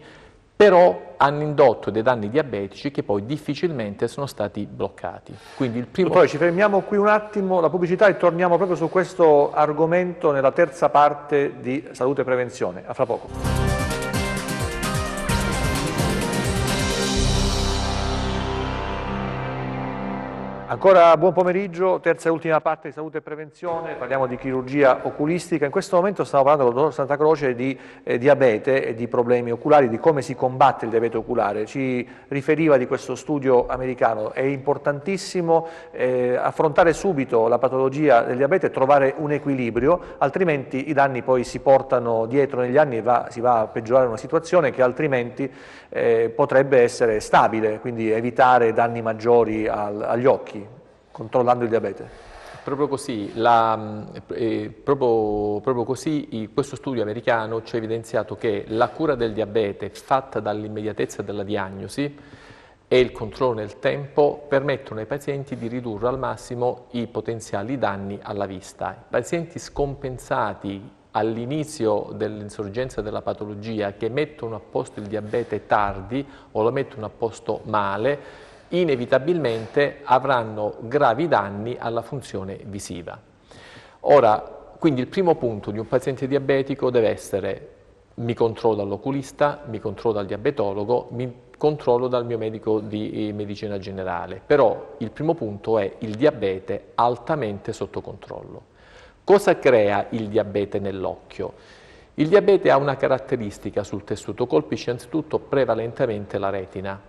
però hanno indotto dei danni diabetici che poi difficilmente sono stati bloccati. Quindi il primo... Dottore, ci fermiamo qui un attimo, la pubblicità, e torniamo proprio su questo argomento nella terza parte di Salute e Prevenzione. A fra poco. Ancora buon pomeriggio, terza e ultima parte di Salute e Prevenzione, parliamo di chirurgia oculistica. In questo momento stiamo parlando con il dottor Santa Croce di diabete e di problemi oculari, di come si combatte il diabete oculare. Ci riferiva di questo studio americano. È importantissimo affrontare subito la patologia del diabete e trovare un equilibrio, altrimenti i danni poi si portano dietro negli anni e si va a peggiorare una situazione che altrimenti potrebbe essere stabile, quindi evitare danni maggiori agli occhi, controllando il diabete. Proprio così, proprio così questo studio americano ci ha evidenziato che la cura del diabete fatta dall'immediatezza della diagnosi e il controllo nel tempo permettono ai pazienti di ridurre al massimo i potenziali danni alla vista. I pazienti scompensati all'inizio dell'insorgenza della patologia, che mettono a posto il diabete tardi o lo mettono a posto male, inevitabilmente avranno gravi danni alla funzione visiva. Ora, quindi il primo punto di un paziente diabetico deve essere: mi controllo dall'oculista, mi controllo dal diabetologo, mi controllo dal mio medico di medicina generale. Però il primo punto è il diabete altamente sotto controllo. Cosa crea il diabete nell'occhio? Il diabete ha una caratteristica sul tessuto, colpisce anzitutto prevalentemente la retina.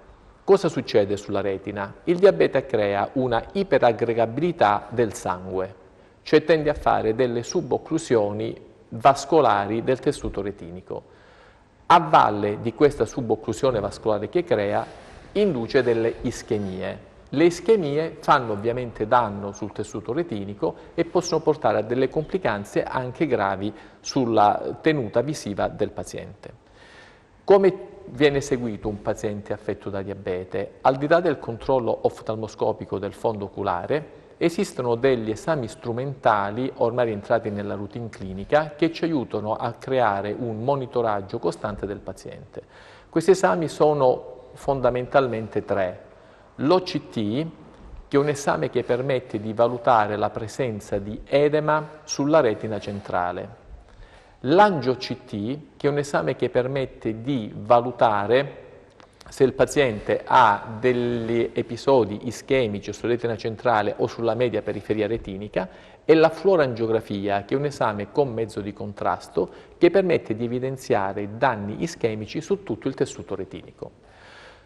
Cosa succede sulla retina? Il diabete crea una iperaggregabilità del sangue, cioè tende a fare delle subocclusioni vascolari del tessuto retinico. A valle di questa subocclusione vascolare che crea, induce delle ischemie. Le ischemie fanno ovviamente danno sul tessuto retinico e possono portare a delle complicanze anche gravi sulla tenuta visiva del paziente. Come viene seguito un paziente affetto da diabete? Al di là del controllo oftalmoscopico del fondo oculare, esistono degli esami strumentali ormai rientrati nella routine clinica che ci aiutano a creare un monitoraggio costante del paziente. Questi esami sono fondamentalmente tre. L'OCT, che è un esame che permette di valutare la presenza di edema sulla retina centrale. L'angio-CT, che è un esame che permette di valutare se il paziente ha degli episodi ischemici sulla retina centrale o sulla media periferia retinica, e la fluorangiografia, che è un esame con mezzo di contrasto che permette di evidenziare danni ischemici su tutto il tessuto retinico.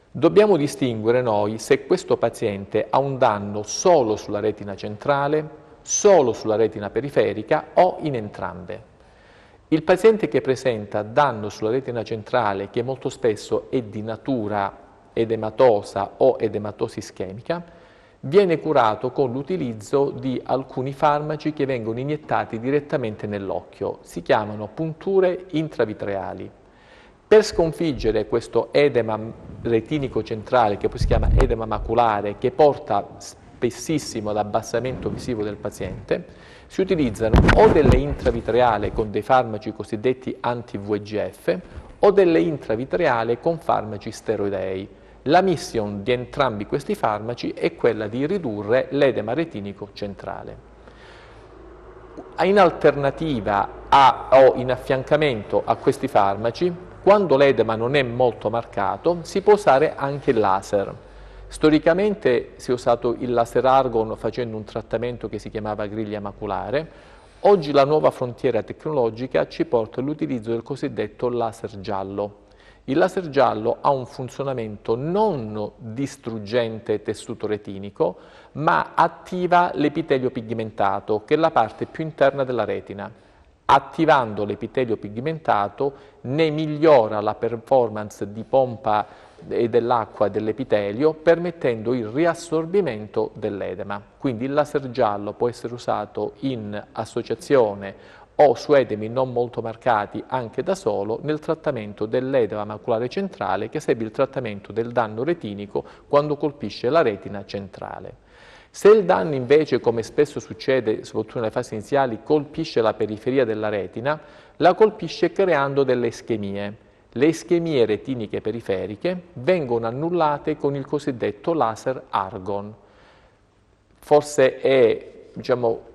Dobbiamo distinguere noi se questo paziente ha un danno solo sulla retina centrale, solo sulla retina periferica o in entrambe. Il paziente che presenta danno sulla retina centrale, che molto spesso è di natura edematosa o edematosi ischemica, viene curato con l'utilizzo di alcuni farmaci che vengono iniettati direttamente nell'occhio. Si chiamano punture intravitreali. Per sconfiggere questo edema retinico centrale, che poi si chiama edema maculare, che porta spessissimo ad abbassamento visivo del paziente, si utilizzano o delle intravitreali con dei farmaci cosiddetti anti-VEGF o delle intravitreali con farmaci steroidei. La mission di entrambi questi farmaci è quella di ridurre l'edema retinico centrale. In alternativa o in affiancamento a questi farmaci, quando l'edema non è molto marcato, si può usare anche il laser. Storicamente si è usato il laser argon facendo un trattamento che si chiamava griglia maculare. Oggi la nuova frontiera tecnologica ci porta all'utilizzo del cosiddetto laser giallo. Il laser giallo ha un funzionamento non distruggente tessuto retinico, ma attiva l'epitelio pigmentato, che è la parte più interna della retina. Attivando l'epitelio pigmentato ne migliora la performance di pompa e dell'acqua dell'epitelio, permettendo il riassorbimento dell'edema. Quindi il laser giallo può essere usato in associazione o su edemi non molto marcati anche da solo nel trattamento dell'edema maculare centrale, che segue il trattamento del danno retinico quando colpisce la retina centrale. Se il danno invece, come spesso succede soprattutto nelle fasi iniziali, colpisce la periferia della retina, la colpisce creando delle ischemie. Le ischemie retiniche periferiche vengono annullate con il cosiddetto laser argon. Forse è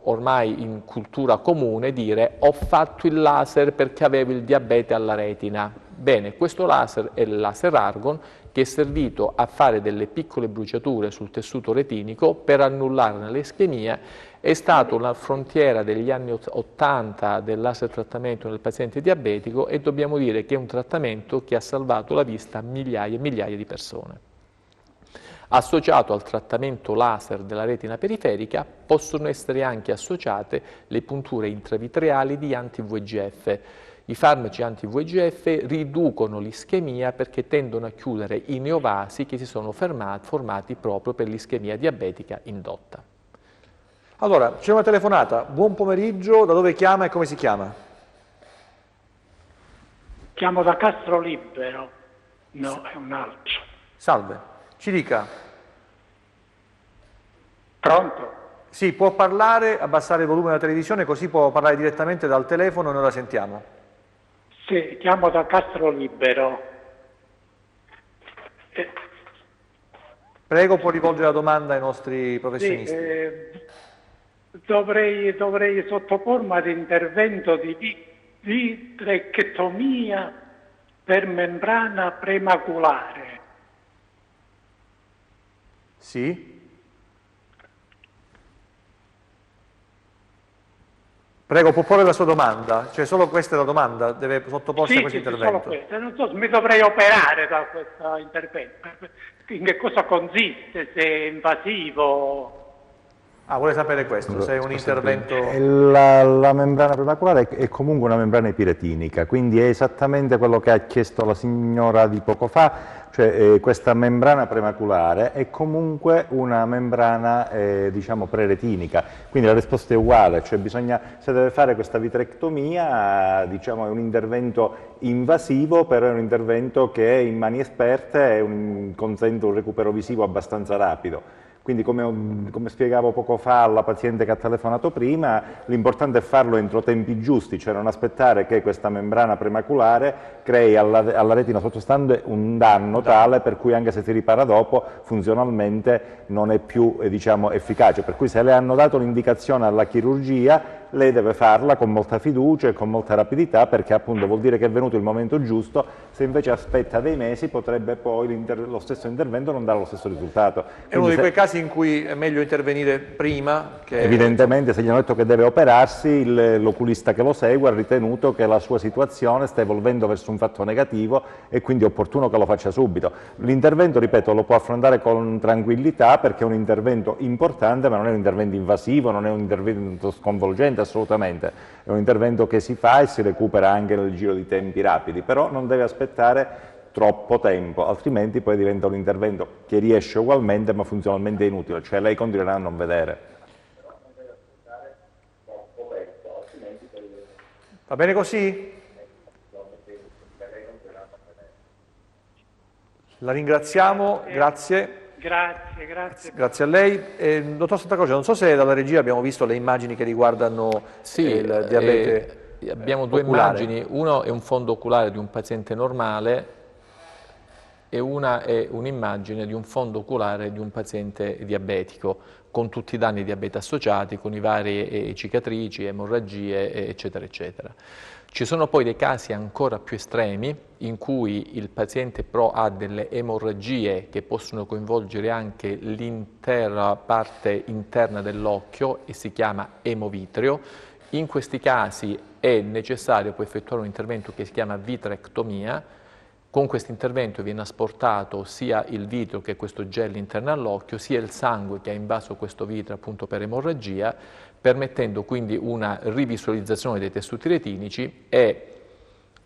ormai in cultura comune dire ho fatto il laser perché avevo il diabete alla retina. Bene, questo laser è il laser argon, che è servito a fare delle piccole bruciature sul tessuto retinico per annullarne l'ischemia. È stata una frontiera degli anni 80 del laser trattamento nel paziente diabetico e dobbiamo dire che è un trattamento che ha salvato la vista a migliaia e migliaia di persone. Associato al trattamento laser della retina periferica possono essere anche associate le punture intravitreali di anti-VEGF. I farmaci anti-VEGF riducono l'ischemia perché tendono a chiudere i neovasi che si sono formati proprio per l'ischemia diabetica indotta. Allora, c'è una telefonata. Buon pomeriggio, da dove chiama e come si chiama? Chiamo da Castro Libero. No, è un altro. Salve, ci dica. Pronto? Sì, può parlare, abbassare il volume della televisione, così può parlare direttamente dal telefono e noi la sentiamo. Sì, chiamo da Castro Libero. Prego, può rivolgere la domanda ai nostri professionisti. Sì, dovrei sottopormi ad intervento di vitrectomia per membrana premaculare. Sì? Prego, può porre la sua domanda, cioè solo questa è la domanda, deve sottoporsi a questo intervento. Solo questa. Non so se mi dovrei operare da questo intervento, in che cosa consiste, se è invasivo. Ah, vuole sapere questo, se è un intervento... La membrana premaculare è comunque una membrana epiretinica, quindi è esattamente quello che ha chiesto la signora di poco fa, cioè questa membrana premaculare è comunque una membrana diciamo preretinica, quindi la risposta è uguale, cioè se deve fare questa vitrectomia diciamo è un intervento invasivo, però è un intervento che in mani esperte consente un recupero visivo abbastanza rapido. Quindi come spiegavo poco fa alla paziente che ha telefonato prima, l'importante è farlo entro tempi giusti, cioè non aspettare che questa membrana premaculare crei alla retina sottostante un danno tale per cui anche se si ripara dopo funzionalmente non è più diciamo, efficace. Per cui se le hanno dato l'indicazione alla chirurgia, lei deve farla con molta fiducia e con molta rapidità perché appunto vuol dire che è venuto il momento giusto. Se invece aspetta dei mesi potrebbe poi lo stesso intervento non dare lo stesso risultato. È uno di quei casi in cui è meglio intervenire prima che... Evidentemente se gli hanno detto che deve operarsi, l'oculista che lo segue ha ritenuto che la sua situazione sta evolvendo verso un fatto negativo e quindi è opportuno che lo faccia subito. L'intervento, ripeto, lo può affrontare con tranquillità perché è un intervento importante, ma non è un intervento invasivo, non è un intervento sconvolgente assolutamente, è un intervento che si fa e si recupera anche nel giro di tempi rapidi, però non deve aspettare troppo tempo, altrimenti poi diventa un intervento che riesce ugualmente ma funzionalmente inutile, cioè lei continuerà a non vedere. Va bene così? La ringraziamo, grazie. Grazie a lei. Dottor Santacroce, non so se dalla regia abbiamo visto le immagini che riguardano il diabete abbiamo due oculare. immagini, uno è un fondo oculare di un paziente normale e una è un'immagine di un fondo oculare di un paziente diabetico, con tutti i danni di diabete associati, con i vari cicatrici, emorragie, eccetera, eccetera. Ci sono poi dei casi ancora più estremi in cui il paziente però ha delle emorragie che possono coinvolgere anche l'intera parte interna dell'occhio e si chiama emovitreo. In questi casi è necessario poi effettuare un intervento che si chiama vitrectomia. Con questo intervento viene asportato sia il vitreo, che è questo gel interno all'occhio, sia il sangue che ha invaso questo vitreo appunto per emorragia, permettendo quindi una rivisualizzazione dei tessuti retinici e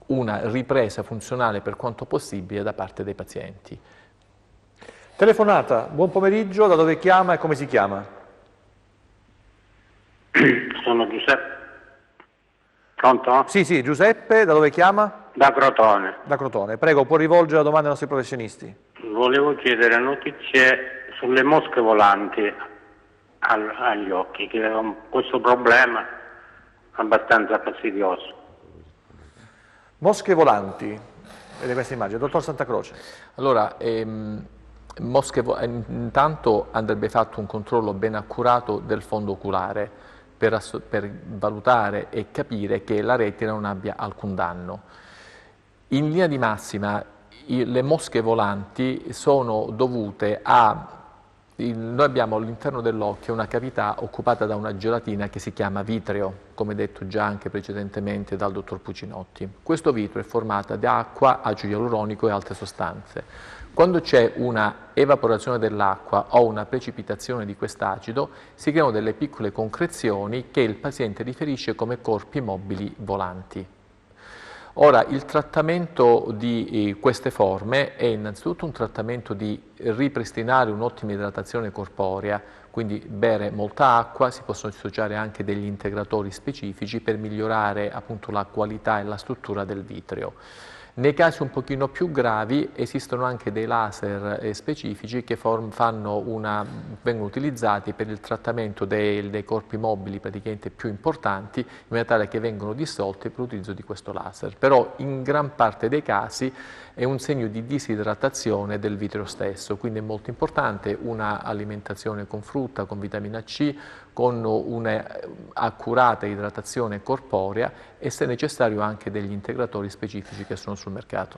una ripresa funzionale per quanto possibile da parte dei pazienti. Telefonata, buon pomeriggio, da dove chiama e come si chiama? Sono Giuseppe. Pronto? Sì, Giuseppe, da dove chiama? Da Crotone. Da Crotone. Prego, può rivolgere la domanda ai nostri professionisti. Volevo chiedere notizie sulle mosche volanti agli occhi, che è questo problema abbastanza fastidioso. Mosche volanti, vede questa immagine, dottor Santa Croce. Allora, intanto andrebbe fatto un controllo ben accurato del fondo oculare per valutare e capire che la retina non abbia alcun danno. In linea di massima le mosche volanti sono dovute noi abbiamo all'interno dell'occhio una cavità occupata da una gelatina che si chiama vitreo, come detto già anche precedentemente dal dottor Pucinotti. Questo vitreo è formato da acqua, acido ialuronico e altre sostanze. Quando c'è una evaporazione dell'acqua o una precipitazione di quest'acido, si creano delle piccole concrezioni che il paziente riferisce come corpi mobili volanti. Ora, il trattamento di queste forme è innanzitutto un trattamento di ripristinare un'ottima idratazione corporea, quindi bere molta acqua, si possono associare anche degli integratori specifici per migliorare appunto la qualità e la struttura del vitreo. Nei casi un pochino più gravi esistono anche dei laser specifici che vengono utilizzati per il trattamento dei corpi mobili praticamente più importanti, in maniera tale che vengono dissolti per l'utilizzo di questo laser. Però in gran parte dei casi è un segno di disidratazione del vitreo stesso, quindi è molto importante una alimentazione con frutta, con vitamina C, con un'accurata idratazione corporea e se necessario anche degli integratori specifici che sono sul mercato.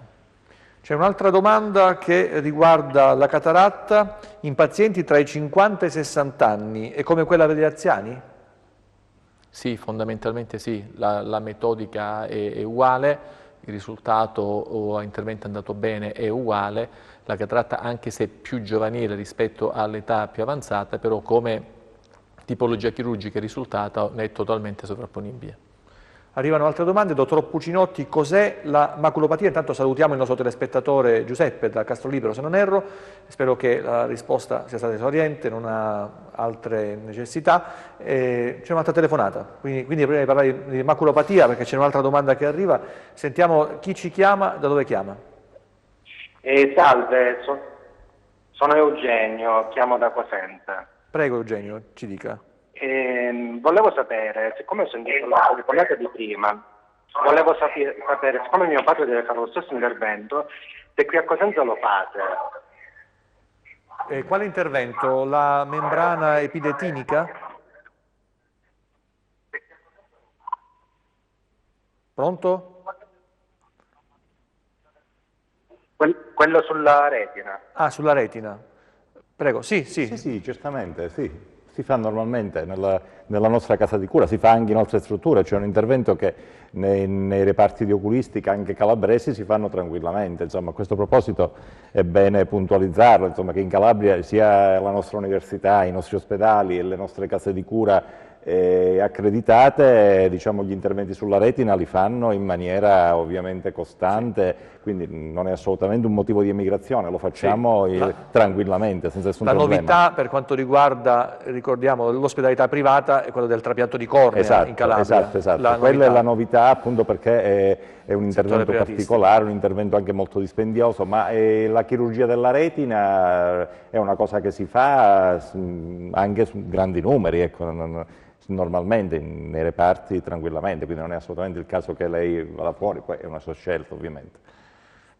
C'è un'altra domanda che riguarda la cataratta in pazienti tra i 50 e i 60 anni, è come quella per gli anziani? Sì, fondamentalmente sì, la metodica è uguale, il risultato o l'intervento è andato bene è uguale, la cataratta anche se più giovanile rispetto all'età più avanzata, però come tipologia chirurgica il risultato è totalmente sovrapponibile. Arrivano altre domande. Dottor Pucinotti, cos'è la maculopatia? Intanto salutiamo il nostro telespettatore Giuseppe da Castrolibero, se non erro. Spero che la risposta sia stata esauriente, non ha altre necessità. C'è un'altra telefonata, quindi prima di parlare di maculopatia, perché c'è un'altra domanda che arriva, sentiamo chi ci chiama, da dove chiama. Salve, sono Eugenio, chiamo da Cosenza. Prego Eugenio, ci dica. Volevo sapere, siccome ho sentito la telefonata di prima, volevo sapere, siccome mio padre deve fare lo stesso intervento, se qui a Cosenza lo fate. Quale intervento? La membrana epidetinica? Pronto? Quello sulla retina. Ah, sulla retina. Prego, sì. Sì, certamente, sì. Si fa normalmente nella nostra casa di cura, si fa anche in altre strutture, c'è un intervento che nei reparti di oculistica anche calabresi si fanno tranquillamente. Insomma, a questo proposito è bene puntualizzarlo, insomma, che in Calabria sia la nostra università, i nostri ospedali e le nostre case di cura accreditate, diciamo, gli interventi sulla retina li fanno in maniera ovviamente costante, quindi non è assolutamente un motivo di emigrazione, lo facciamo tranquillamente, senza nessun problema. La novità per quanto riguarda, ricordiamo, l'ospedalità privata è quella del trapianto di cornea in Calabria. Esatto. Quella è la novità appunto perché è un intervento particolare, un intervento anche molto dispendioso, ma la chirurgia della retina è una cosa che si fa anche su grandi numeri, ecco, normalmente nei reparti tranquillamente, quindi non è assolutamente il caso che lei vada fuori, poi è una sua scelta ovviamente.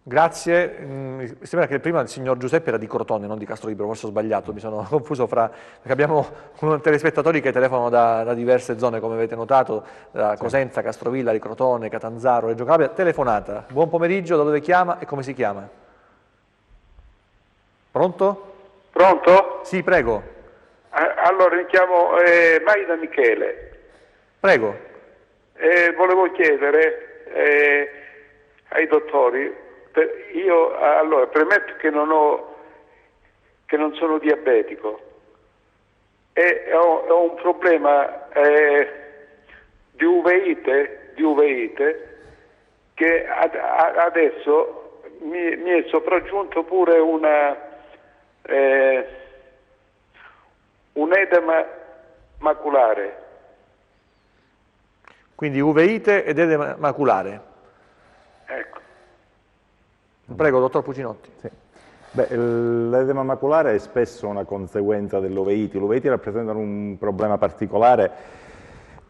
Grazie, mi sembra che prima il signor Giuseppe era di Crotone, non di Castrolibero, forse ho sbagliato, mi sono confuso perché abbiamo telespettatori che telefonano da diverse zone, come avete notato, da Cosenza, Castrovilla, di Crotone, Catanzaro, Reggio Calabria. Telefonata, buon pomeriggio, da dove chiama e come si chiama? Pronto? Pronto? Sì, prego. Allora, mi chiamo Maida Michele. Prego. Volevo chiedere ai dottori, allora, premetto che non sono diabetico e ho un problema di uveite che adesso mi è sopraggiunto pure un edema maculare. Quindi uveite ed edema maculare. Ecco. Prego, dottor Pucinotti. Sì. L'edema maculare è spesso una conseguenza dell'uveiti. Le uveiti rappresentano un problema particolare.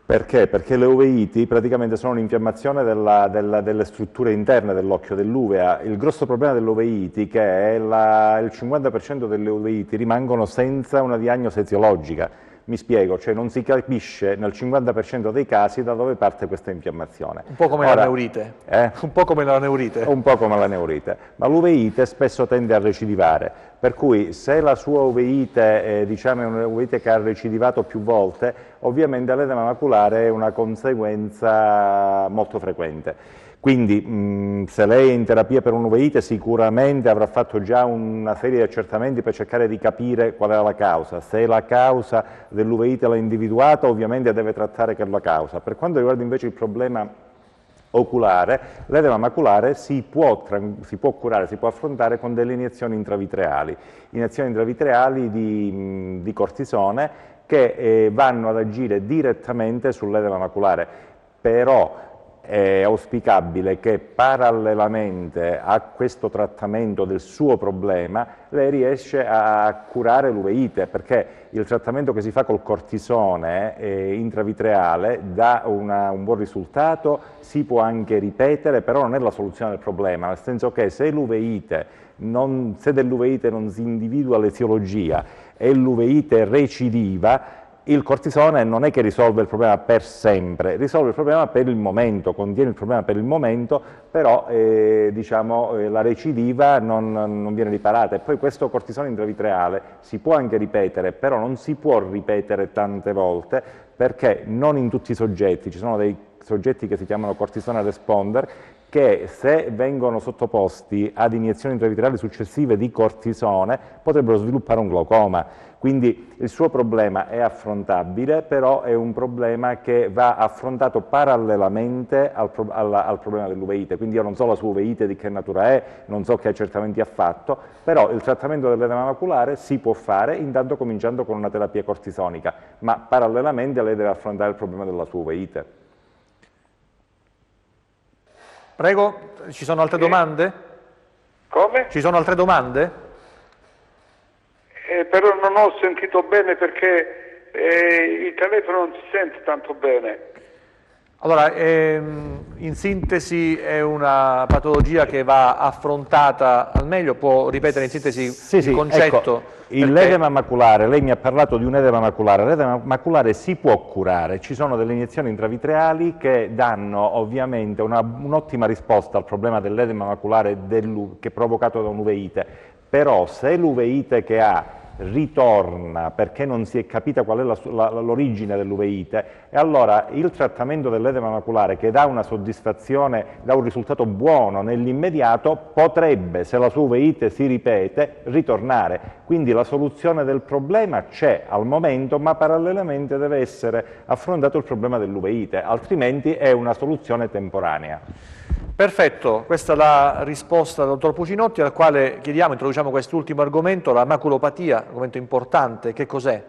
Perché? Perché le uveiti praticamente sono un'infiammazione delle strutture interne dell'occhio, dell'uvea. Il grosso problema dell'uveiti è che il 50% delle uveiti rimangono senza una diagnosi eziologica. Mi spiego, cioè non si capisce nel 50% dei casi da dove parte questa infiammazione. Un po' come la neurite. Un po' come la neurite. Un po' come la neurite. Ma l'uveite spesso tende a recidivare, per cui se la sua uveite diciamo, è un'uveite che ha recidivato più volte, ovviamente l'edema maculare è una conseguenza molto frequente. Quindi se lei è in terapia per un'uveite sicuramente avrà fatto già una serie di accertamenti per cercare di capire qual è la causa. Se la causa dell'uveite l'ha individuata, ovviamente deve trattare che è la causa. Per quanto riguarda invece il problema oculare, l'edema maculare si può curare, si può affrontare con delle iniezioni intravitreali di cortisone che vanno ad agire direttamente sull'edema maculare. Però è auspicabile che parallelamente a questo trattamento del suo problema lei riesce a curare l'uveite, perché il trattamento che si fa col cortisone intravitreale dà un buon risultato, si può anche ripetere, però non è la soluzione del problema, nel senso che se dell'uveite non si individua l'eziologia e l'uveite recidiva, il cortisone non è che risolve il problema per sempre, risolve il problema per il momento, contiene il problema per il momento, però diciamo, la recidiva non viene riparata. E poi questo cortisone intravitreale si può anche ripetere, però non si può ripetere tante volte, perché non in tutti i soggetti, ci sono dei soggetti che si chiamano cortisone responder, che se vengono sottoposti ad iniezioni intravitreali successive di cortisone potrebbero sviluppare un glaucoma. Quindi il suo problema è affrontabile, però è un problema che va affrontato parallelamente al problema dell'uveite. Quindi io non so la sua uveite di che natura è, non so che accertamenti ha fatto, però il trattamento dell'edema maculare si può fare intanto cominciando con una terapia cortisonica, ma parallelamente lei deve affrontare il problema della sua uveite. Prego, ci sono altre domande? Come? Ci sono altre domande? Però non ho sentito bene perché il telefono non si sente tanto bene. Allora, in sintesi è una patologia che va affrontata al meglio, può ripetere in sintesi il concetto? Ecco, l'edema maculare, lei mi ha parlato di un edema maculare, l'edema maculare si può curare, ci sono delle iniezioni intravitreali che danno ovviamente un'ottima risposta al problema dell'edema maculare che è provocato da un'uveite, però se l'uveite che ha ritorna perché non si è capita qual è l'origine dell'uveite, e allora il trattamento dell'edema maculare che dà una soddisfazione, dà un risultato buono nell'immediato, potrebbe, se la sua uveite si ripete, ritornare. Quindi la soluzione del problema c'è al momento, ma parallelamente deve essere affrontato il problema dell'uveite, altrimenti è una soluzione temporanea. Perfetto, questa è la risposta del dottor Pucinotti, al quale introduciamo quest'ultimo argomento, la maculopatia, argomento importante. Che cos'è?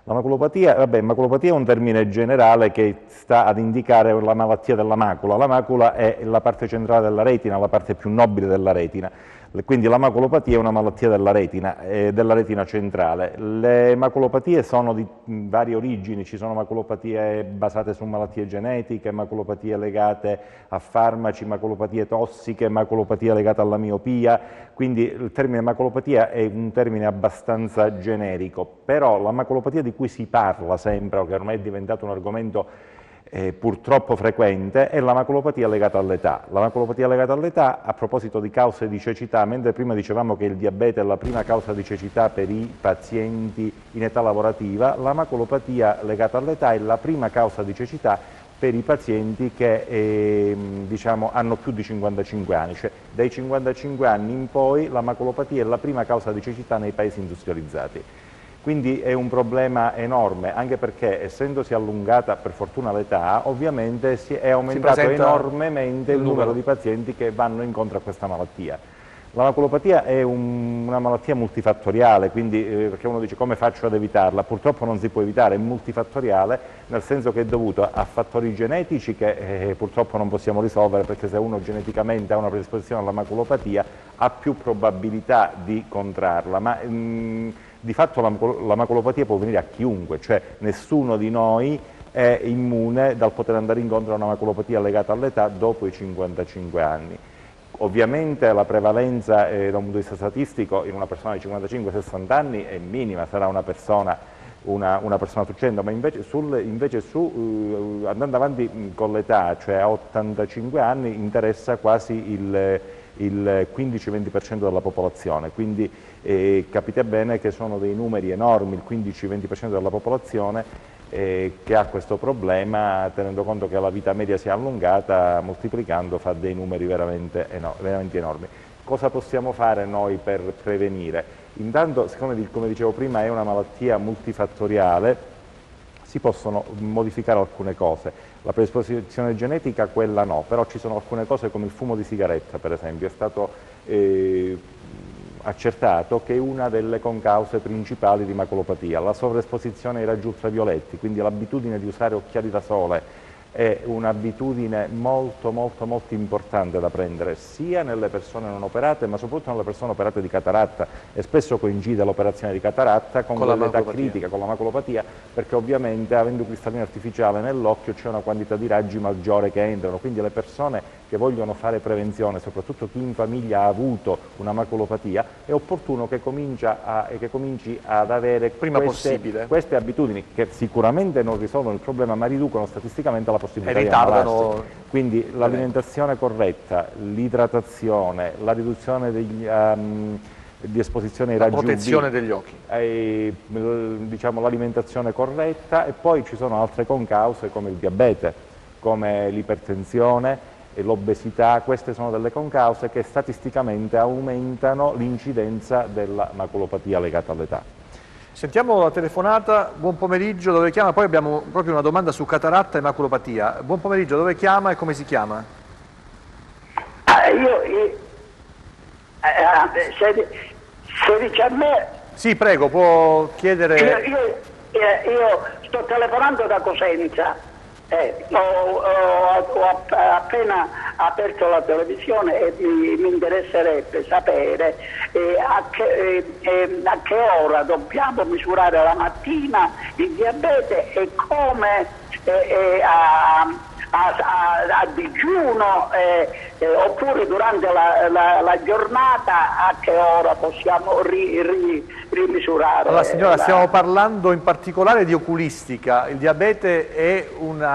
La maculopatia, maculopatia è un termine generale che sta ad indicare la malattia della macula. La macula è la parte centrale della retina, la parte più nobile della retina. Quindi la maculopatia è una malattia della retina centrale. Le maculopatie sono di varie origini, ci sono maculopatie basate su malattie genetiche, maculopatie legate a farmaci, maculopatie tossiche, maculopatie legate alla miopia, quindi il termine maculopatia è un termine abbastanza generico, però la maculopatia di cui si parla sempre, che ormai è diventato un argomento purtroppo frequente, è la maculopatia legata all'età. La maculopatia legata all'età, a proposito di cause di cecità, mentre prima dicevamo che il diabete è la prima causa di cecità per i pazienti in età lavorativa, la maculopatia legata all'età è la prima causa di cecità per i pazienti che diciamo, hanno più di 55 anni, cioè dai 55 anni in poi la maculopatia è la prima causa di cecità nei paesi industrializzati. Quindi è un problema enorme, anche perché essendosi allungata per fortuna l'età, ovviamente è aumentato enormemente il numero di pazienti che vanno incontro a questa malattia. La maculopatia è una malattia multifattoriale, quindi perché uno dice come faccio ad evitarla? Purtroppo non si può evitare, è multifattoriale, nel senso che è dovuto a fattori genetici che purtroppo non possiamo risolvere, perché se uno geneticamente ha una predisposizione alla maculopatia ha più probabilità di contrarla, ma di fatto la maculopatia può venire a chiunque, cioè nessuno di noi è immune dal poter andare incontro a una maculopatia legata all'età dopo i 55 anni. Ovviamente la prevalenza da un punto di vista statistico in una persona di 55-60 anni è minima, sarà una persona su 100, ma invece andando avanti con l'età, cioè a 85 anni, interessa quasi il 15-20% della popolazione, quindi capite bene che sono dei numeri enormi, il 15-20% della popolazione che ha questo problema, tenendo conto che la vita media si è allungata, moltiplicando fa dei numeri veramente enormi. Cosa possiamo fare noi per prevenire? Intanto, siccome come dicevo prima è una malattia multifattoriale, si possono modificare alcune cose. La predisposizione genetica, quella no, però ci sono alcune cose come il fumo di sigaretta, per esempio, è stato accertato che è una delle concause principali di maculopatia. La sovraesposizione ai raggi ultravioletti, quindi l'abitudine di usare occhiali da sole, è un'abitudine molto importante da prendere sia nelle persone non operate, ma soprattutto nelle persone operate di cataratta, e spesso coincide l'operazione di cataratta con l'età critica, con la maculopatia, perché ovviamente avendo cristallina artificiale nell'occhio c'è una quantità di raggi maggiore che entrano, quindi le persone che vogliono fare prevenzione, soprattutto chi in famiglia ha avuto una maculopatia, è opportuno che cominci ad avere queste abitudini, che sicuramente non risolvono il problema, ma riducono statisticamente la possibilità di ammalarsi. Quindi l'alimentazione corretta, l'idratazione, la riduzione di esposizione ai raggi UV, protezione degli occhi, diciamo l'alimentazione corretta, e poi ci sono altre concause come il diabete, come l'ipertensione e l'obesità. Queste sono delle concause che statisticamente aumentano l'incidenza della maculopatia legata all'età. Sentiamo la telefonata. Buon pomeriggio, dove chiama? Poi abbiamo proprio una domanda su cataratta e maculopatia. Buon pomeriggio, dove chiama e come si chiama? Se dice a me... Sì, prego, può chiedere... Io sto telefonando da Cosenza. Ho appena aperto la televisione e mi interesserebbe sapere a che ora dobbiamo misurare la mattina il diabete e come a digiuno oppure durante la giornata a che ora possiamo rimisurare. Allora signora, stiamo parlando in particolare di oculistica. Il diabete è un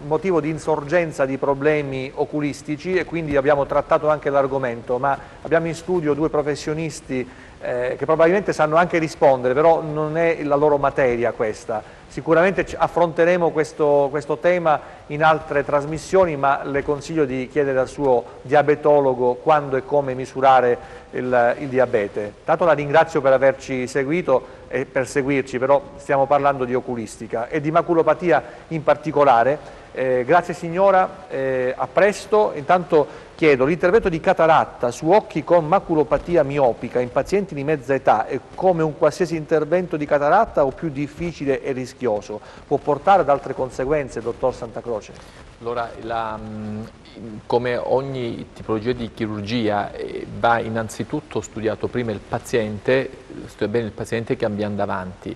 motivo di insorgenza di problemi oculistici e quindi abbiamo trattato anche l'argomento, ma abbiamo in studio due professionisti che probabilmente sanno anche rispondere, però non è la loro materia questa. Sicuramente affronteremo questo tema in altre trasmissioni, ma le consiglio di chiedere al suo diabetologo quando e come misurare il diabete. Tanto la ringrazio per averci seguito e per seguirci, però stiamo parlando di oculistica e di maculopatia in particolare. Grazie signora, a presto. Intanto chiedo l'intervento di cataratta su occhi con maculopatia miopica in pazienti di mezza età è come un qualsiasi intervento di cataratta o più difficile e rischioso? Può portare ad altre conseguenze, dottor Santacroce? Allora, come ogni tipologia di chirurgia va innanzitutto studiato prima il paziente, studia bene il paziente che abbiamo davanti.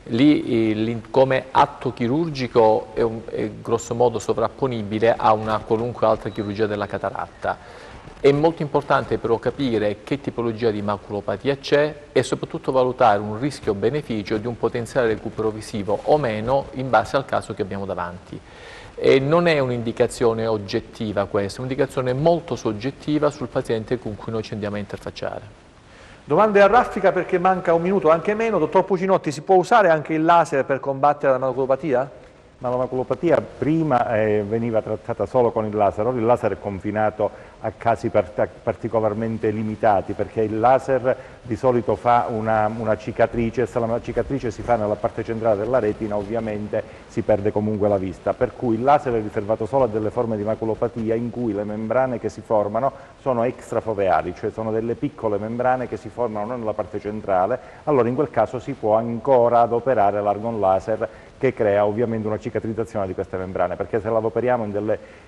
Lì come atto chirurgico è grosso modo sovrapponibile a una qualunque altra chirurgia della cataratta. È molto importante però capire che tipologia di maculopatia c'è e soprattutto valutare un rischio-beneficio di un potenziale recupero visivo o meno in base al caso che abbiamo davanti. E non è un'indicazione oggettiva questa, è un'indicazione molto soggettiva sul paziente con cui noi ci andiamo a interfacciare. Domande a raffica perché manca un minuto, anche meno. Dottor Pucinotti, si può usare anche il laser per combattere la maculopatia? Ma la maculopatia prima veniva trattata solo con il laser, ora il laser è confinato a casi particolarmente limitati, perché il laser di solito fa una cicatrice, se la cicatrice si fa nella parte centrale della retina ovviamente si perde comunque la vista, per cui il laser è riservato solo a delle forme di maculopatia in cui le membrane che si formano sono extrafoveali, cioè sono delle piccole membrane che si formano non nella parte centrale, allora in quel caso si può ancora adoperare l'argon laser che crea ovviamente una cicatrizzazione di queste membrane, perché se la adoperiamo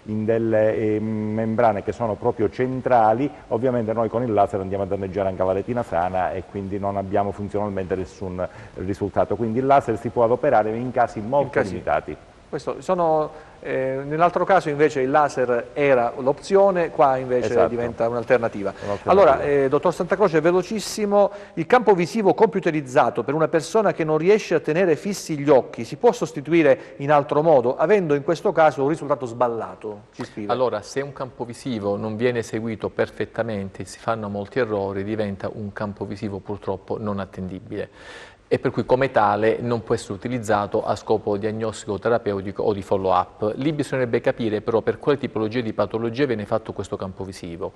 in delle membrane che sono proprio centrali, ovviamente noi con il laser andiamo a danneggiare anche la retina sana e quindi non abbiamo funzionalmente nessun risultato. Quindi il laser si può adoperare in casi molto limitati. Nell'altro caso invece il laser era l'opzione, qua invece diventa un'alternativa. Allora, dottor Santacroce, velocissimo, il campo visivo computerizzato per una persona che non riesce a tenere fissi gli occhi si può sostituire in altro modo, avendo in questo caso un risultato sballato? Ci scrive. Allora, se un campo visivo non viene eseguito perfettamente, si fanno molti errori, diventa un campo visivo purtroppo non attendibile. E per cui come tale non può essere utilizzato a scopo diagnostico, terapeutico o di follow-up. Lì bisognerebbe capire però per quale tipologia di patologia viene fatto questo campo visivo.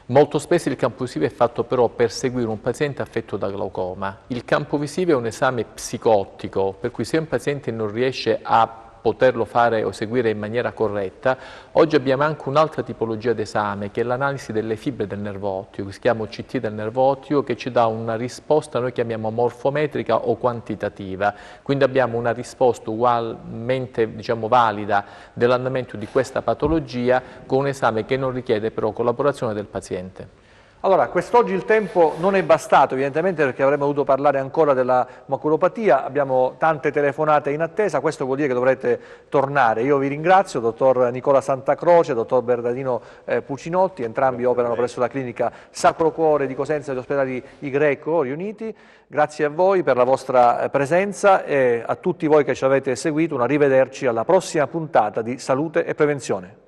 Molto spesso il campo visivo è fatto però per seguire un paziente affetto da glaucoma. Il campo visivo è un esame psicottico, per cui se un paziente non riesce a poterlo fare o seguire in maniera corretta, oggi abbiamo anche un'altra tipologia d'esame che è l'analisi delle fibre del nervo ottico, che si chiama OCT del nervo ottico, che ci dà una risposta, noi chiamiamo morfometrica o quantitativa, quindi abbiamo una risposta ugualmente valida dell'andamento di questa patologia con un esame che non richiede però collaborazione del paziente. Allora, quest'oggi il tempo non è bastato evidentemente perché avremmo dovuto parlare ancora della maculopatia, abbiamo tante telefonate in attesa, questo vuol dire che dovrete tornare. Io vi ringrazio, dottor Nicola Santacroce, dottor Bernardino Pucinotti, entrambi operano presso la clinica Sacro Cuore di Cosenza e gli ospedali I Greco riuniti. Grazie a voi per la vostra presenza e a tutti voi che ci avete seguito, un arrivederci alla prossima puntata di Salute e Prevenzione.